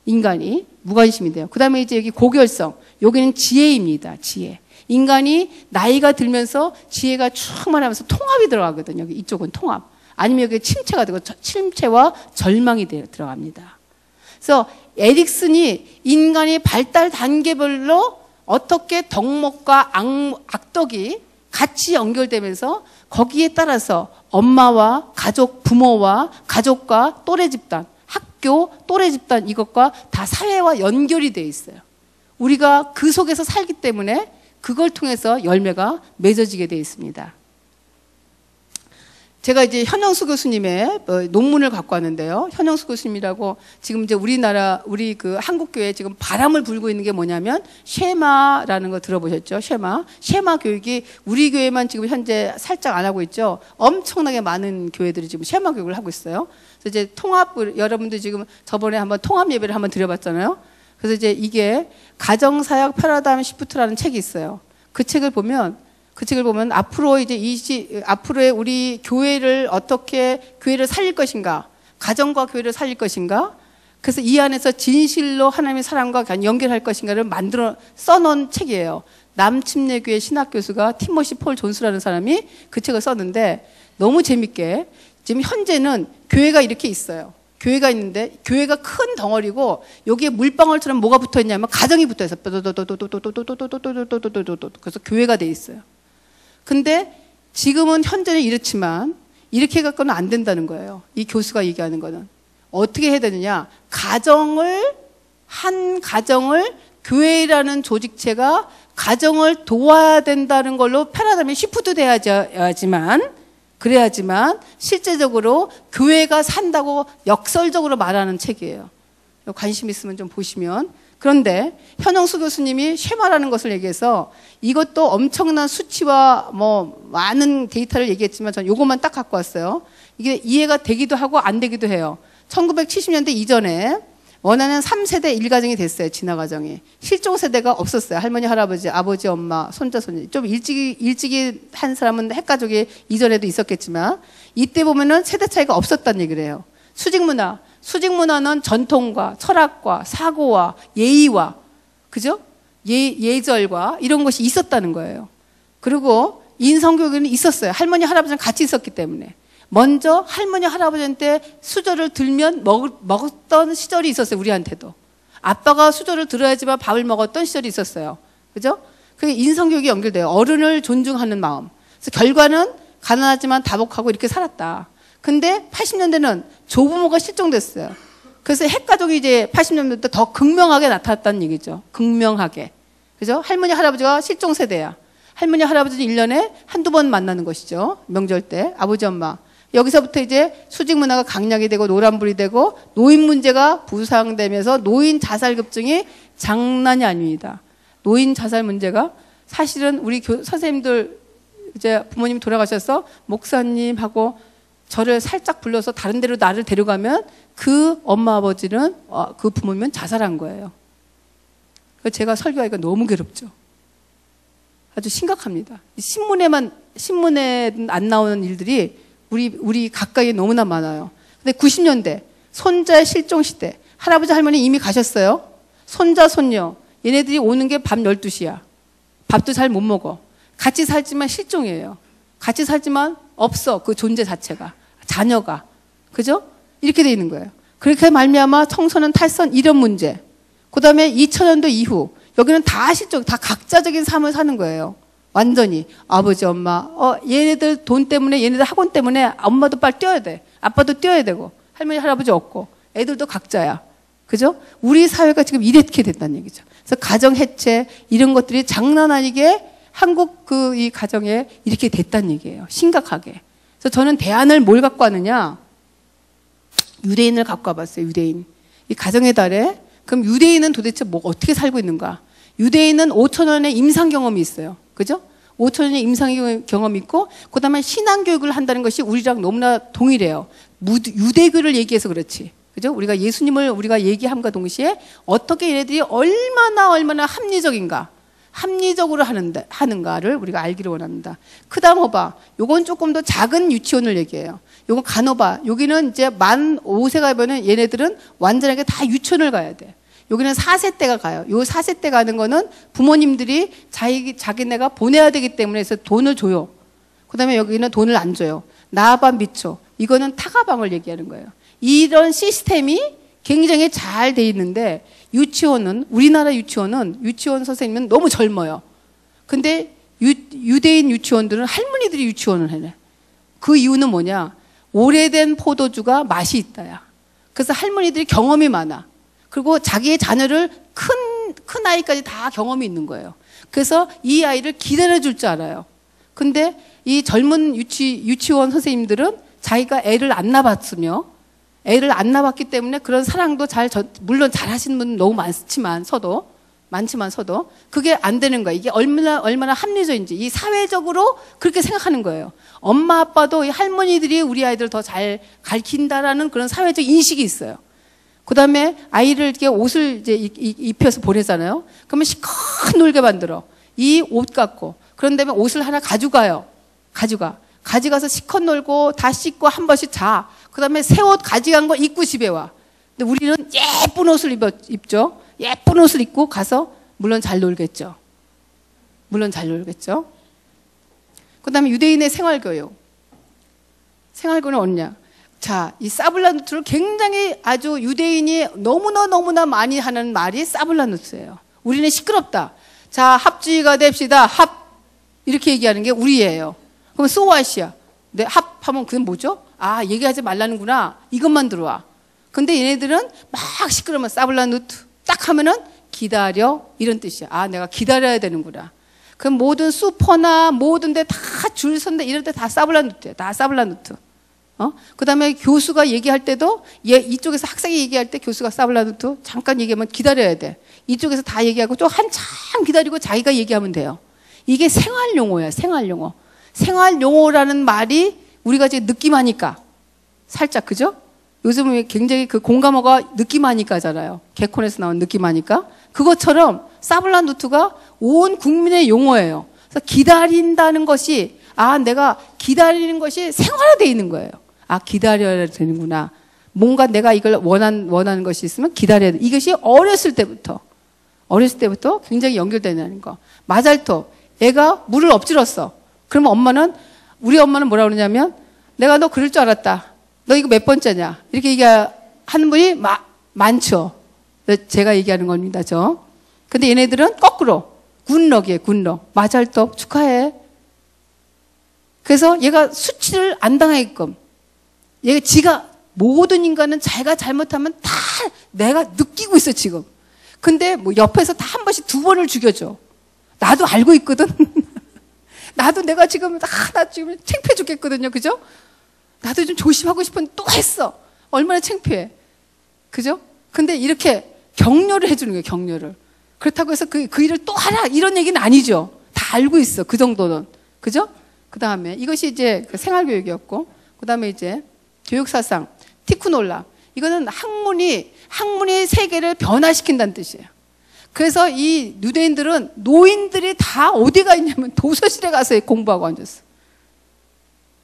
인간이 무관심이 돼요. 그 다음에 이제 여기 고결성. 여기는 지혜입니다. 지혜. 인간이 나이가 들면서 지혜가 충만하면서 통합이 들어가거든요. 여기 이쪽은 통합. 아니면 여기 침체가 되고 침체와 절망이 들어갑니다. 그래서 에릭슨이 인간이 발달 단계별로 어떻게 덕목과 악덕이 같이 연결되면서 거기에 따라서 엄마와 가족, 부모와 가족과 또래 집단, 학교, 또래 집단 이것과 다 사회와 연결이 돼 있어요. 우리가 그 속에서 살기 때문에 그걸 통해서 열매가 맺어지게 돼 있습니다. 제가 이제 현영수 교수님의 논문을 갖고 왔는데요. 현영수 교수님이라고 지금 이제 우리 그 한국교회에 지금 바람을 불고 있는 게 뭐냐면 쉐마라는 거 들어보셨죠? 쉐마 교육이 우리 교회만 지금 현재 살짝 안 하고 있죠. 엄청나게 많은 교회들이 지금 쉐마 교육을 하고 있어요. 그래서 이제 여러분들 지금 저번에 한번 통합 예배를 한번 드려봤잖아요. 그래서 이제 이게 가정사역 패러다임 시프트라는 책이 있어요. 그 책을 보면 앞으로 이제 앞으로의 우리 교회를 어떻게 교회를 살릴 것인가, 가정과 교회를 살릴 것인가, 그래서 이 안에서 진실로 하나님의 사랑과 연결할 것인가를 써놓은 책이에요. 남침례교회 신학교수가 티모시 폴 존스라는 사람이 그 책을 썼는데 너무 재밌게 지금 현재는 교회가 이렇게 있어요. 교회가 있는데 교회가 큰 덩어리고 여기에 물방울처럼 뭐가 붙어 있냐면 가정이 붙어 있어요. 그래서 교회가 돼 있어요. 근데 지금은 현재는 이렇지만 이렇게 갖고는 안 된다는 거예요. 이 교수가 얘기하는 거는 어떻게 해야 되느냐? 한 가정을 교회라는 조직체가 가정을 도와야 된다는 걸로 패러다임이 시프트 그래야지만 실제적으로 교회가 산다고 역설적으로 말하는 책이에요. 관심 있으면 좀 보시면. 그런데 현영수 교수님이 쉐마라는 것을 얘기해서 이것도 엄청난 수치와 뭐 많은 데이터를 얘기했지만 저는 이것만 딱 갖고 왔어요. 이게 이해가 되기도 하고 안 되기도 해요. 1970년대 이전에 원하는 3세대 1가정이 됐어요. 진화가정이. 실종 세대가 없었어요. 할머니, 할아버지, 아버지, 엄마, 손자, 손녀. 좀 일찍이 한 사람은 핵가족이 이전에도 있었겠지만 이때 보면은 세대 차이가 없었다는 얘기를 해요. 수직문화는 전통과 철학과 사고와 예의와, 그죠? 예절과 이런 것이 있었다는 거예요. 그리고 인성교육은 있었어요. 할머니, 할아버지랑 같이 있었기 때문에. 먼저 할머니, 할아버지한테 수저를 들면 먹었던 시절이 있었어요. 우리한테도. 아빠가 수저를 들어야지만 밥을 먹었던 시절이 있었어요. 그죠? 그게 인성교육이 연결돼요. 어른을 존중하는 마음. 그래서 결과는 가난하지만 다복하고 이렇게 살았다. 근데 80년대는 조부모가 실종됐어요. 그래서 핵가족이 이제 80년대 더 극명하게 나타났다는 얘기죠. 극명하게. 그죠? 할머니, 할아버지가 실종 세대야. 할머니, 할아버지는 1년에 한두 번 만나는 것이죠. 명절 때. 아버지, 엄마. 여기서부터 이제 수직 문화가 강약이 되고 노란불이 되고 노인 문제가 부상되면서 노인 자살 급증이 장난이 아닙니다. 노인 자살 문제가 사실은 우리 선생님들 이제 부모님이 돌아가셔서 목사님하고 저를 살짝 불러서 다른 데로 나를 데려가면 그 엄마 아버지는 그 부모님은 자살한 거예요. 제가 설교하기가 너무 괴롭죠. 아주 심각합니다. 신문에 안 나오는 일들이 우리 가까이에 너무나 많아요. 근데 90년대 손자의 실종 시대, 할아버지 할머니 이미 가셨어요. 손자 손녀 얘네들이 오는 게 밤 12시야. 밥도 잘 못 먹어. 같이 살지만 실종이에요. 같이 살지만 없어. 그 존재 자체가. 자녀가. 그죠? 이렇게 돼 있는 거예요. 그렇게 말미암아 청소년 탈선 이런 문제. 그 다음에 2000년도 이후 여기는 다 실종, 다 각자적인 삶을 사는 거예요. 완전히 아버지 엄마 얘네들 돈 때문에 얘네들 학원 때문에 엄마도 빨리 뛰어야 돼. 아빠도 뛰어야 되고 할머니 할아버지 없고 애들도 각자야. 그죠? 우리 사회가 지금 이렇게 됐다는 얘기죠. 그래서 가정 해체 이런 것들이 장난 아니게 한국 이 가정에 이렇게 됐다는 얘기예요. 심각하게. 그래서 저는 대안을 뭘 갖고 왔느냐? 유대인을 갖고 와봤어요. 유대인. 이 가정의 달에 그럼 유대인은 도대체 뭐 어떻게 살고 있는가? 유대인은 5,000원의 임상 경험이 있어요. 그죠? 5,000원의 임상 경험이 있고 그 다음에 신앙교육을 한다는 것이 우리랑 너무나 동일해요. 유대교를 얘기해서 그렇지. 그죠? 우리가 예수님을 우리가 얘기함과 동시에 어떻게 얘네들이 얼마나 합리적인가? 합리적으로 하는가를 우리가 알기를 원합니다. 크다모바, 요건 조금 더 작은 유치원을 얘기해요. 요건 가노바, 여기는 이제 만 5세가 되면 얘네들은 완전하게 다 유치원을 가야 돼. 여기는 4세 때가 가요. 요 4세 때 가는 거는 부모님들이 자기네가 보내야 되기 때문에 해서 돈을 줘요. 그 다음에 여기는 돈을 안 줘요. 나아반 미초, 이거는 타가방을 얘기하는 거예요. 이런 시스템이 굉장히 잘 돼 있는데 우리나라 유치원 선생님은 너무 젊어요. 근데 유대인 유치원들은 할머니들이 유치원을 해내. 그 이유는 뭐냐? 오래된 포도주가 맛이 있다야. 그래서 할머니들이 경험이 많아. 그리고 자기의 자녀를 큰 아이까지 다 경험이 있는 거예요. 그래서 이 아이를 기다려줄 줄 알아요. 근데 이 젊은 유치원 선생님들은 자기가 애를 안 낳았으며 애를 안 낳았기 때문에 그런 사랑도 물론 잘 하시는 분은 너무 많지만 서도 그게 안 되는 거예요. 이게 얼마나 합리적인지 이 사회적으로 그렇게 생각하는 거예요. 엄마 아빠도 이 할머니들이 우리 아이들 더 잘 가르친다라는 그런 사회적 인식이 있어요. 그 다음에 아이를 이렇게 옷을 이제 입혀서 보내잖아요. 그러면 시컷 놀게 만들어. 이 옷 갖고. 그런 다음에 옷을 하나 가져가서 시컷 놀고 다 씻고 한 번씩 자. 그 다음에 새 옷 가져간 거 입고 집에 와. 근데 우리는 예쁜 옷을 입죠. 예쁜 옷을 입고 가서 물론 잘 놀겠죠. 그 다음에 유대인의 생활교육. 생활교육은 어디냐? 자, 이 사블라누트를 굉장히 아주 유대인이 너무나 많이 하는 말이 사블라누트예요. 우리는 시끄럽다. 자, 합주의가 됩시다. 이렇게 얘기하는 게 우리예요. 그럼 소와시야. 네, 합하면 그게 뭐죠? 아, 얘기하지 말라는구나. 이것만 들어와. 근데 얘네들은 막 시끄러우면 사블라누트 딱 하면은 기다려 이런 뜻이야. 아, 내가 기다려야 되는구나. 그럼 모든 슈퍼나 모든 데 다 줄 선다 이럴 때 다 사블라누트야. 다 사블라누트. 그 다음에 교수가 얘기할 때도 이쪽에서 학생이 얘기할 때 교수가 사블라누트 잠깐 얘기하면 기다려야 돼. 이쪽에서 다 얘기하고 또 한참 기다리고 자기가 얘기하면 돼요. 이게 생활용어야. 생활용어라는 말이 우리가 지금 느낌하니까 살짝 그죠? 요즘은 굉장히 그 공감어가 느낌하니까잖아요. 개콘에서 나온 느낌하니까. 그것처럼 사블라누트가 온 국민의 용어예요. 그래서 기다린다는 것이 내가 기다리는 것이 생활화되어 있는 거예요. 기다려야 되는구나. 뭔가 내가 이걸 원하는 것이 있으면 기다려야 돼. 이것이 어렸을 때부터 굉장히 연결되는 거. 마잘토, 애가 물을 엎질렀어. 그러면 우리 엄마는 뭐라고 그러냐면 내가 너 그럴 줄 알았다. 너 이거 몇 번째냐? 이렇게 얘기하는 분이 많죠. 제가 얘기하는 겁니다, 근데 얘네들은 거꾸로. 굿럭이에요, 굿럭. 마잘토, 축하해. 그래서 얘가 수치를 안 당하게끔. 모든 인간은 자기가 잘못하면 다 내가 느끼고 있어, 지금. 근데 옆에서 다 한 번씩 2번을 죽여줘. 나도 알고 있거든. 나도 내가 지금, 나 지금 창피해 죽겠거든요, 그죠? 나도 좀 조심하고 싶은데 또 했어. 얼마나 창피해. 그죠? 근데 이렇게 격려를 해주는 거예요, 격려를. 그렇다고 해서 그 일을 또 하라, 이런 얘기는 아니죠. 다 알고 있어, 그 정도는. 그죠? 그 다음에 이것이 이제 생활교육이었고, 그 다음에 이제 교육사상, 티쿠놀라. 이거는 학문이 세계를 변화시킨다는 뜻이에요. 그래서 이 유대인들은 노인들이 다 어디가 있냐면 도서실에 가서 공부하고 앉았어.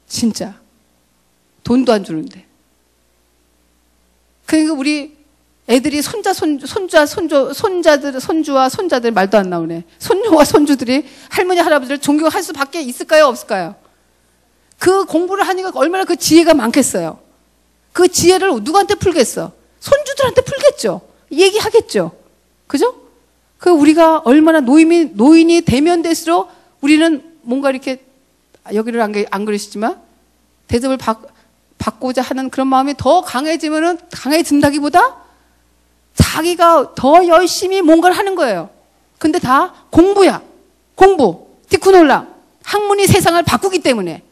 진짜. 돈도 안 주는데. 그러니까 우리 애들이 손주와 손자들 말도 안 나오네. 손녀와 손주들이 할머니, 할아버지를 존경할 수밖에 있을까요? 없을까요? 그 공부를 하니까 얼마나 그 지혜가 많겠어요. 그 지혜를 누구한테 풀겠어? 손주들한테 풀겠죠. 얘기하겠죠. 그죠? 우리가 얼마나 노인이 되면 될수록 우리는 뭔가 이렇게, 여기를 안 그러시지만, 대접을 받고자 하는 그런 마음이 더 강해진다기보다 자기가 더 열심히 뭔가를 하는 거예요. 근데 다 공부야. 공부. 티쿠놀라. 학문이 세상을 바꾸기 때문에.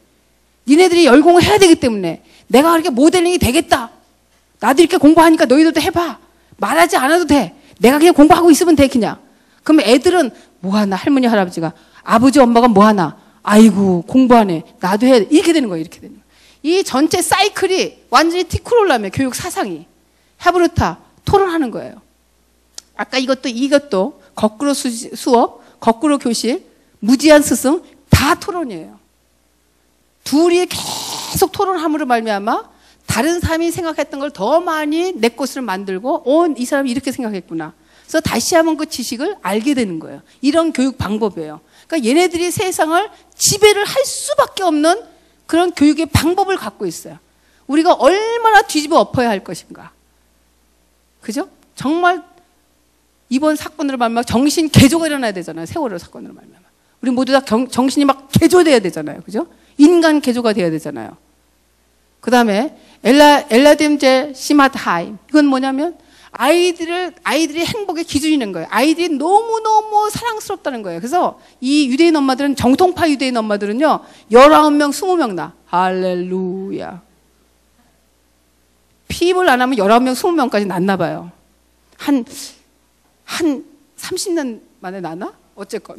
니네들이 열공을 해야 되기 때문에. 내가 그렇게 모델링이 되겠다. 나도 이렇게 공부하니까 너희들도 해봐. 말하지 않아도 돼. 내가 그냥 공부하고 있으면 돼, 그냥. 그러면 애들은 뭐하나, 할머니, 할아버지가. 아버지, 엄마가 뭐하나. 아이고, 공부하네. 나도 해야 돼. 이렇게 되는 거예요, 이렇게 되는 거예요. 이 전체 사이클이 완전히 티쿠놀라며, 교육 사상이. 헤브르타, 토론하는 거예요. 아까 이것도 거꾸로 수업, 거꾸로 교실, 무지한 스승, 다 토론이에요. 둘이 계속 토론함으로 말미암아 다른 사람이 생각했던 걸 더 많이 내 것으로 만들고, 이 사람이 이렇게 생각했구나. 그래서 다시 한번 그 지식을 알게 되는 거예요. 이런 교육 방법이에요. 그러니까 얘네들이 세상을 지배를 할 수밖에 없는 그런 교육의 방법을 갖고 있어요. 우리가 얼마나 뒤집어 엎어야 할 것인가. 그죠? 정말 이번 사건으로 말미암아 정신 개조가 일어나야 되잖아요. 세월호 사건으로 말미암아. 우리 모두 다 정신이 막 개조돼야 되잖아요. 그죠? 인간 개조가 돼야 되잖아요. 그 다음에 엘라딤제 시마트하임. 이건 뭐냐면 아이들이 행복의 기준이는 거예요. 아이들이 너무너무 사랑스럽다는 거예요. 그래서 이 유대인 엄마들은, 정통파 유대인 엄마들은요, 19명, 20명 나. 할렐루야. 피임을 안 하면 19명, 20명까지 낳나 봐요. 한 30년 만에 낳나? 어쨌건.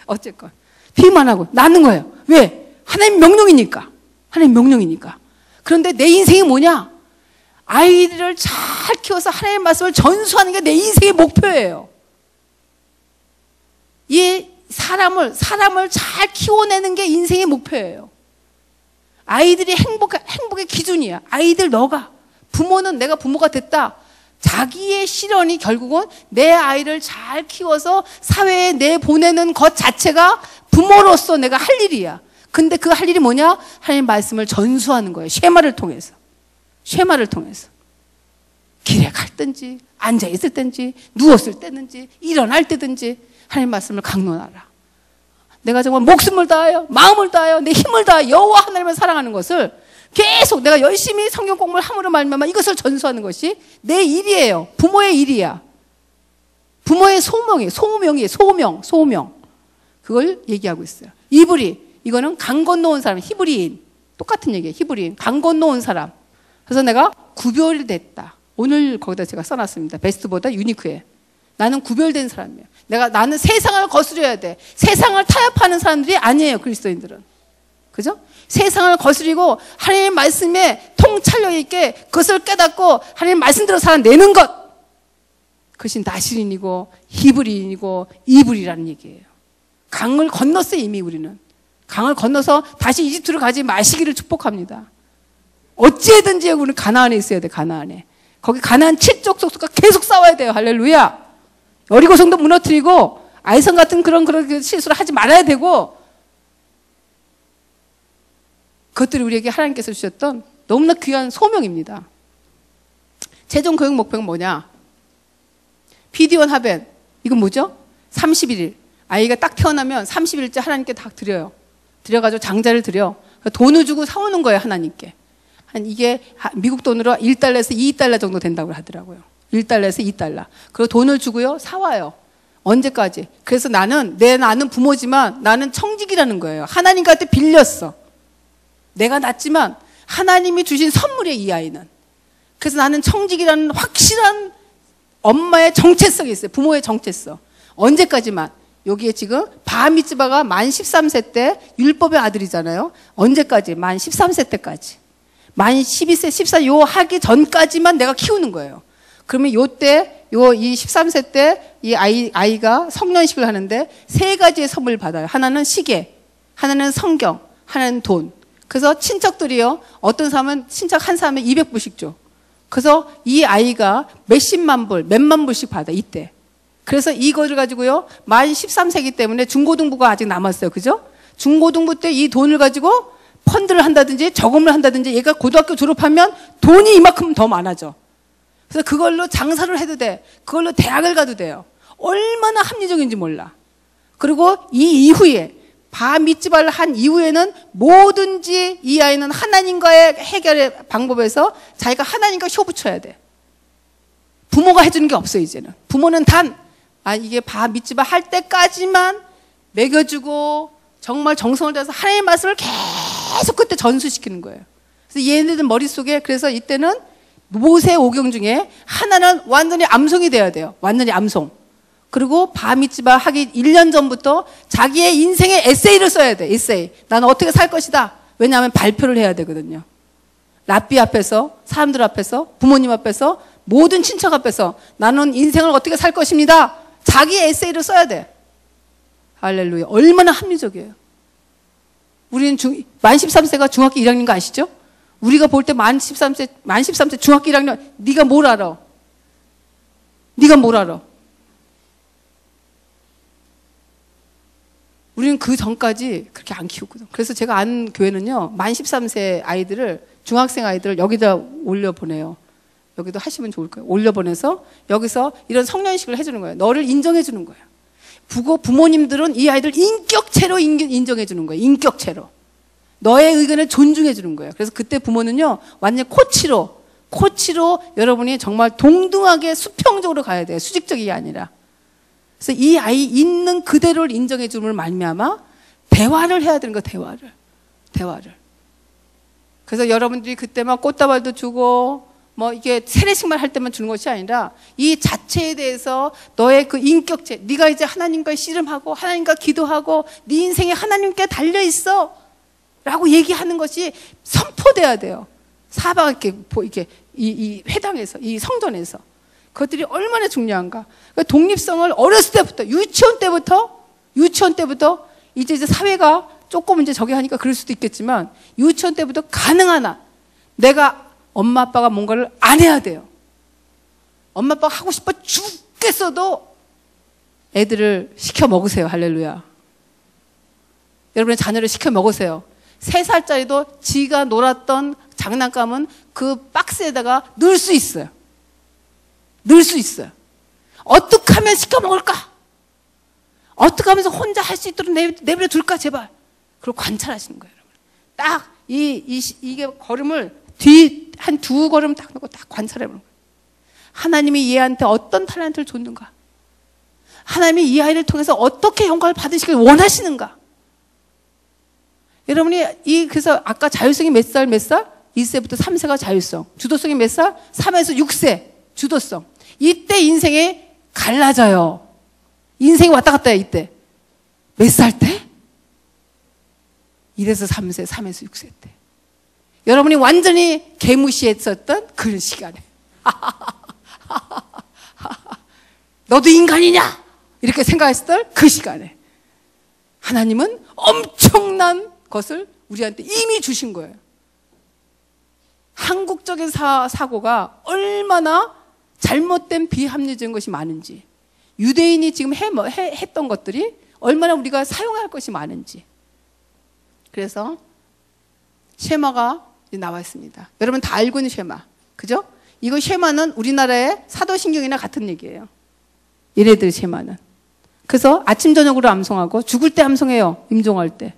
어쨌건. 피임 안 하고 낳는 거예요. 왜? 하나님 명령이니까. 하나님 명령이니까. 그런데 내 인생이 뭐냐? 아이들을 잘 키워서 하나님의 말씀을 전수하는 게 내 인생의 목표예요. 이 사람을 잘 키워내는 게 인생의 목표예요. 아이들이 행복의 기준이야. 아이들 너가. 부모는 내가 부모가 됐다. 자기의 실현이 결국은 내 아이를 잘 키워서 사회에 내보내는 것 자체가 부모로서 내가 할 일이야. 근데 그 할 일이 뭐냐? 하나님의 말씀을 전수하는 거예요. 쉐마를 통해서. 쉐마를 통해서. 길에 갈 땐지, 앉아있을 땐지, 누웠을 때든지, 일어날 때든지 하나님의 말씀을 강론하라. 내가 정말 목숨을 다하여, 마음을 다하여, 내 힘을 다하여 여호와 하나님을 사랑하는 것을 계속 내가 열심히 성경 공부를 함으로 말미암아 이것을 전수하는 것이 내 일이에요. 부모의 일이야. 부모의 소명이에요. 소명. 그걸 얘기하고 있어요. 이브리, 이거는 강 건너온 사람, 히브리인. 똑같은 얘기예요. 히브리인. 강 건너온 사람. 그래서 내가 구별이 됐다. 오늘 거기다 제가 써놨습니다. 베스트보다 유니크해. 나는 구별된 사람이에요. 나는 세상을 거스려야 돼. 세상을 타협하는 사람들이 아니에요. 그리스도인들은. 그죠? 세상을 거스리고 하나님의 말씀에 통찰력 있게 그것을 깨닫고 하나님의 말씀대로 살아내는 것. 그것이 나실인이고 히브리인이고 이불이라는 얘기예요. 강을 건넜어요. 이미 우리는. 강을 건너서 다시 이집트로 가지 마시기를 축복합니다. 어찌해든지 우리는 가나안에 있어야 돼. 가나안에. 거기 가나안 7족 족속과 계속 싸워야 돼요. 할렐루야. 여리고성도 무너뜨리고 아이성 같은 그런 실수를 하지 말아야 되고, 그것들이 우리에게 하나님께서 주셨던 너무나 귀한 소명입니다. 최종 교육 목표는 뭐냐? PD1 하벤. 이건 뭐죠? 31일. 아이가 딱 태어나면 30일째 하나님께 다 드려요. 드려가지고 장자를 드려. 돈을 주고 사오는 거예요. 하나님께. 이게 미국 돈으로 1달러에서 2달러 정도 된다고 하더라고요. 1달러에서 2달러. 그리고 돈을 주고요. 사와요. 언제까지? 그래서 나는 부모지만 나는 청직이라는 거예요. 하나님한테 빌렸어. 내가 낳았지만 하나님이 주신 선물이에요. 이 아이는. 그래서 나는 청직이라는 확실한 엄마의 정체성이 있어요. 부모의 정체성. 언제까지만? 여기에 지금 바미츠바가 만 13세 때 율법의 아들이잖아요. 언제까지? 만 13세 때까지. 만 12세, 14세 요 하기 전까지만 내가 키우는 거예요. 그러면 요때, 이 13세 때 이 아이가 성년식을 하는데 3가지의 선물을 받아요. 하나는 시계, 하나는 성경, 하나는 돈. 그래서 친척들이요. 어떤 사람은 친척 한 사람에 200불씩 줘. 그래서 이 아이가 몇십만 불, 몇만 불씩 받아, 이때. 그래서 이거를 가지고요. 만 13세기 때문에 중고등부가 아직 남았어요. 그죠? 중고등부 때 이 돈을 가지고 펀드를 한다든지 저금을 한다든지 얘가 고등학교 졸업하면 돈이 이만큼 더 많아져. 그래서 그걸로 장사를 해도 돼. 그걸로 대학을 가도 돼요. 얼마나 합리적인지 몰라. 그리고 이 이후에 바미츠바를 한 이후에는 뭐든지 이 아이는 하나님과의 해결의 방법에서 자기가 하나님과 협부쳐야 돼. 부모가 해주는 게 없어요. 이제는. 부모는 이게 바미츠바 할 때까지만 먹여주고 정말 정성을 다해서 하나님의 말씀을 계속 그때 전수시키는 거예요. 그래서 얘네들 머릿속에, 그래서 이때는 모세 오경 중에 하나는 완전히 암송이 돼야 돼요. 완전히 암송. 그리고 바미츠바 하기 1년 전부터 자기의 인생의 에세이를 써야 돼. 에세이. 나는 어떻게 살 것이다. 왜냐하면 발표를 해야 되거든요. 랍비 앞에서, 사람들 앞에서, 부모님 앞에서, 모든 친척 앞에서 나는 인생을 어떻게 살 것입니다. 자기 에세이를 써야 돼. 할렐루야. 얼마나 합리적이에요. 우리는 만 13세가 중학교 1학년인 거 아시죠? 우리가 볼 때 만 13세 중학교 1학년, 네가 뭘 알아? 네가 뭘 알아? 우리는 그 전까지 그렇게 안 키우거든. 그래서 제가 아는 교회는요, 만 13세 아이들을, 중학생 아이들을 여기다 올려보내요. 여기도 하시면 좋을 거예요. 올려보내서 여기서 이런 성년식을 해주는 거예요. 너를 인정해주는 거예요. 부모님들은 이 아이들 인격체로 인정해주는 거예요. 인격체로. 너의 의견을 존중해주는 거예요. 그래서 그때 부모는요, 완전 코치로 코치로 여러분이 정말 동등하게 수평적으로 가야 돼요. 수직적이 아니라. 그래서 이 아이 있는 그대로를 인정해 줌을 말미암아 대화를 해야 되는 거예요. 대화를. 그래서 여러분들이 그때 막 꽃다발도 주고 뭐 이게 세례식만 할 때만 주는 것이 아니라 이 자체에 대해서 너의 그 인격체, 네가 이제 하나님과 씨름하고 하나님과 기도하고 네 인생이 하나님께 달려 있어 라고 얘기하는 것이 선포돼야 돼요. 사방 이렇게 이 회당에서, 이 성전에서. 그것들이 얼마나 중요한가. 그러니까 독립성을 어렸을 때부터, 유치원 때부터 이제 사회가 조금 이제 저기 하니까 그럴 수도 있겠지만 유치원 때부터 가능한 한 내가 엄마 아빠가 뭔가를 안 해야 돼요. 엄마 아빠가 하고 싶어 죽겠어도 애들을 시켜 먹으세요. 할렐루야. 여러분의 자녀를 시켜 먹으세요. 3살짜리도 지가 놀았던 장난감은 그 박스에다가 넣을 수 있어요. 어떻게 하면 시켜 먹을까? 어떻게 하면서 혼자 할 수 있도록 내버려 둘까 제발. 그리고 관찰하시는 거예요. 여러분. 딱 이게 걸음을 한 2걸음 딱 놓고 딱 관찰해보는 거예요. 하나님이 얘한테 어떤 탤런트를 줬는가? 하나님이 이 아이를 통해서 어떻게 영광을 받으시길 원하시는가? 여러분이 그래서 아까 자율성이 몇 살? 2세부터 3세가 자율성. 주도성이 몇 살? 3에서 6세. 주도성. 이때 인생이 갈라져요. 인생이 왔다 갔다 해, 이때. 몇 살 때? 1에서 3세, 3에서 6세 때. 여러분이 완전히 개무시했었던 그런 시간에. 너도 인간이냐? 이렇게 생각했을 그 시간에. 하나님은 엄청난 것을 우리한테 이미 주신 거예요. 한국적인 사고가 얼마나 잘못된 비합리적인 것이 많은지, 유대인이 지금 했던 것들이 얼마나 우리가 사용할 것이 많은지. 그래서 쉐마가 나와 있습니다. 여러분 다 알고 있는 쉐마, 그죠? 이거 쉐마는 우리나라의 사도신경이나 같은 얘기예요. 얘네들 쉐마는. 그래서 아침 저녁으로 암송하고 죽을 때 암송해요. 임종할 때.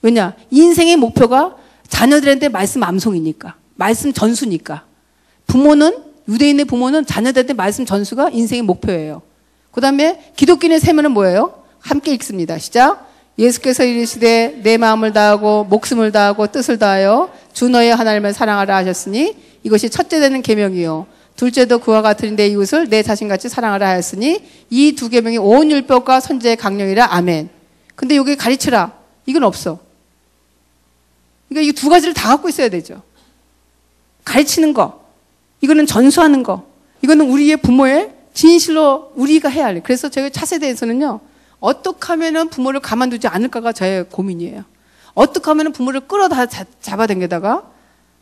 왜냐? 인생의 목표가 자녀들한테 말씀 암송이니까, 말씀 전수니까. 유대인의 부모는 자녀들한테 말씀 전수가 인생의 목표예요. 그 다음에 기독교인의 세면은 뭐예요? 함께 읽습니다. 시작. 예수께서 이르시되 내 마음을 다하고 목숨을 다하고 뜻을 다하여 주 너의 하나님을 사랑하라 하셨으니 이것이 첫째 되는 계명이요 둘째도 그와 같으니 내 이웃을 내 자신같이 사랑하라 하였으니 이 2계명이 온 율법과 선지의 강령이라. 아멘. 근데 여기 가르치라 이건 없어. 그러니까 이 2가지를 다 갖고 있어야 되죠. 가르치는 거, 이거는 전수하는 거, 이거는 우리의 부모의 진실로 우리가 해야 할 일. 그래서 저희 차세대에서는요, 어떻게 하면은 부모를 가만두지 않을까가 저의 고민이에요. 어떻게 하면은 부모를 끌어다 잡아당겨다가,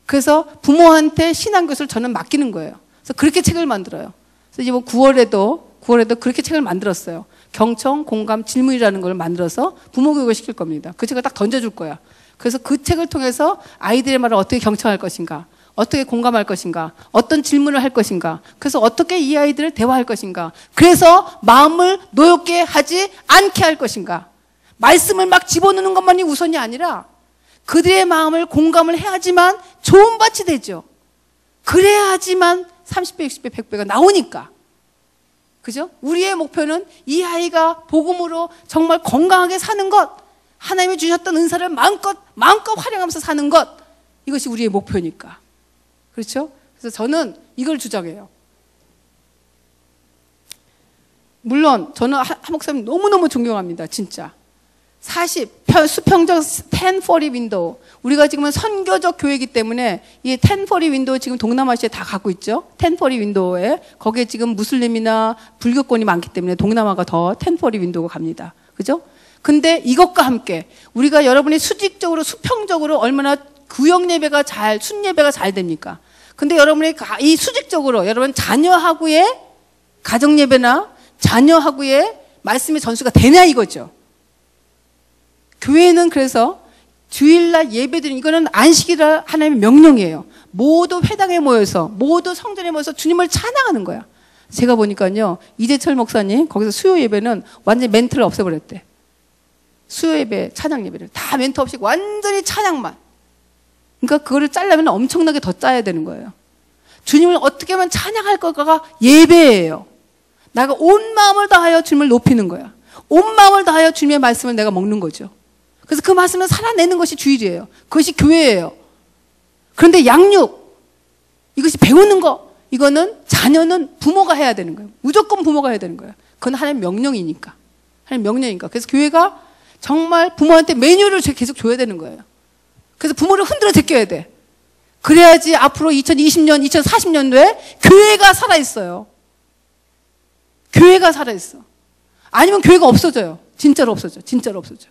그래서 부모한테 신앙교수를 저는 맡기는 거예요. 그래서 그렇게 책을 만들어요. 그래서 이번 9월에도 그렇게 책을 만들었어요. 경청, 공감, 질문이라는 걸 만들어서 부모 교육을 시킬 겁니다. 그 책을 딱 던져줄 거야. 그래서 그 책을 통해서 아이들의 말을 어떻게 경청할 것인가, 어떻게 공감할 것인가, 어떤 질문을 할 것인가, 그래서 어떻게 이 아이들을 대화할 것인가, 그래서 마음을 노엽게 하지 않게 할 것인가. 말씀을 막 집어넣는 것만이 우선이 아니라 그들의 마음을 공감을 해야지만 좋은 밭이 되죠. 그래야지만 30배, 60배, 100배가 나오니까. 그죠? 우리의 목표는 이 아이가 복음으로 정말 건강하게 사는 것, 하나님이 주셨던 은사를 마음껏 활용하면서 사는 것, 이것이 우리의 목표니까. 그렇죠? 그래서 저는 이걸 주장해요. 물론 저는 한 목사님 너무너무 존경합니다. 진짜. 수평적 1040 윈도우. 우리가 지금은 선교적 교회이기 때문에 이 1040 윈도우 지금 동남아시아에 다 갖고 있죠. 1040 윈도우에. 거기에 지금 무슬림이나 불교권이 많기 때문에 동남아가 더 1040 윈도우가 갑니다. 그죠? 근데 이것과 함께 우리가 여러분이 수직적으로 수평적으로 얼마나 구역 예배가 순 예배가 잘 됩니까? 근데 여러분이 이 수직적으로 여러분 자녀하고의 가정 예배나 자녀하고의 말씀의 전수가 되냐 이거죠. 교회는 그래서 주일날 예배드리는 이거는 안식이라 하나님의 명령이에요. 모두 회당에 모여서 모두 성전에 모여서 주님을 찬양하는 거야. 제가 보니까요, 이재철 목사님 거기서 수요 예배는 완전히 멘트를 없애버렸대. 수요 예배, 찬양 예배를 다 멘트 없이 완전히 찬양만. 그러니까 그거를 짜려면 엄청나게 더 짜야 되는 거예요. 주님을 어떻게 하면 찬양할 것까가 예배예요. 내가 온 마음을 다하여 주님을 높이는 거야. 온 마음을 다하여 주님의 말씀을 내가 먹는 거죠. 그래서 그 말씀을 살아내는 것이 주일이에요. 그것이 교회예요. 그런데 양육, 이것이 배우는 거, 이거는 자녀는 부모가 해야 되는 거예요. 무조건 부모가 해야 되는 거예요. 그건 하나님의 명령이니까. 하나님의 명령이니까. 그래서 교회가 정말 부모한테 매뉴얼을 계속 줘야 되는 거예요. 그래서 부모를 흔들어 제껴야 돼. 그래야지 앞으로 2020년, 2040년도에 교회가 살아있어요. 교회가 살아있어. 아니면 교회가 없어져요. 진짜로 없어져. 진짜로 없어져.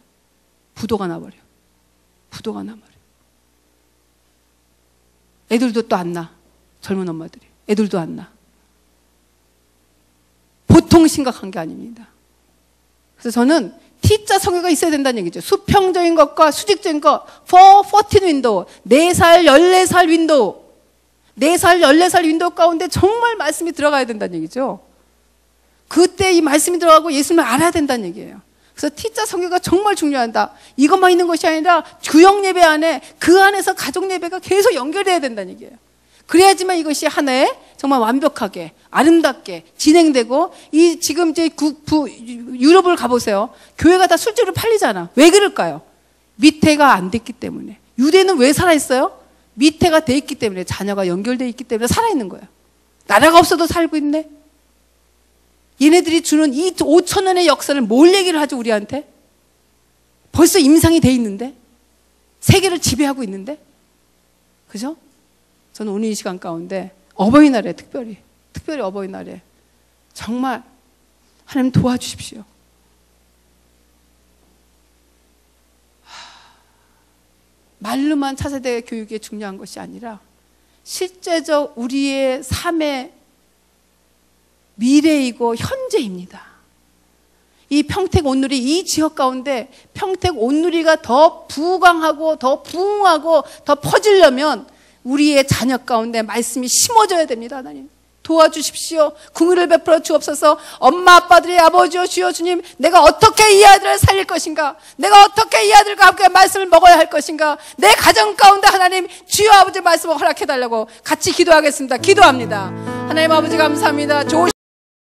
부도가 나버려. 부도가 나버려. 애들도 또 안 나. 젊은 엄마들이. 애들도 안 나. 보통 심각한 게 아닙니다. 그래서 저는 T자 성교가 있어야 된다는 얘기죠. 수평적인 것과 수직적인 것. For 14 윈도우. 4살, 14살 윈도우. 4살, 14살 윈도우 가운데 정말 말씀이 들어가야 된다는 얘기죠. 그때 이 말씀이 들어가고 예수님을 알아야 된다는 얘기예요. 그래서 T자 성교가 정말 중요하다. 이것만 있는 것이 아니라 구역 예배 안에 그 안에서 가족 예배가 계속 연결돼야 된다는 얘기예요. 그래야지만 이것이 하나의 정말 완벽하게 아름답게 진행되고 이 지금 이제 유럽을 가보세요. 교회가 다 술집으로 팔리잖아. 왜 그럴까요? 밑에가 안 됐기 때문에. 유대는 왜 살아있어요? 밑에가 돼 있기 때문에 자녀가 연결돼 있기 때문에 살아있는 거예요. 나라가 없어도 살고 있네. 얘네들이 주는 이 5,000년의 역사를 뭘 얘기를 하죠 우리한테? 벌써 임상이 돼 있는데 세계를 지배하고 있는데 그죠? 저는 오늘 이 시간 가운데 어버이날에 특별히 어버이날에 정말 하나님 도와주십시오. 말로만 차세대 교육이 중요한 것이 아니라 실제적 우리의 삶의 미래이고 현재입니다. 이 평택 온누리 이 지역 가운데 평택 온누리가 더 부강하고 더 부흥하고 더 퍼지려면 우리의 자녀 가운데 말씀이 심어져야 됩니다. 하나님 도와주십시오. 긍휼을 베풀어 주옵소서. 엄마 아빠들이 아버지여 주여 주님, 내가 어떻게 이 아들을 살릴 것인가, 내가 어떻게 이 아들과 함께 말씀을 먹어야 할 것인가, 내 가정 가운데 하나님 주여 아버지 말씀을 허락해달라고 같이 기도하겠습니다. 기도합니다. 하나님 아버지 감사합니다.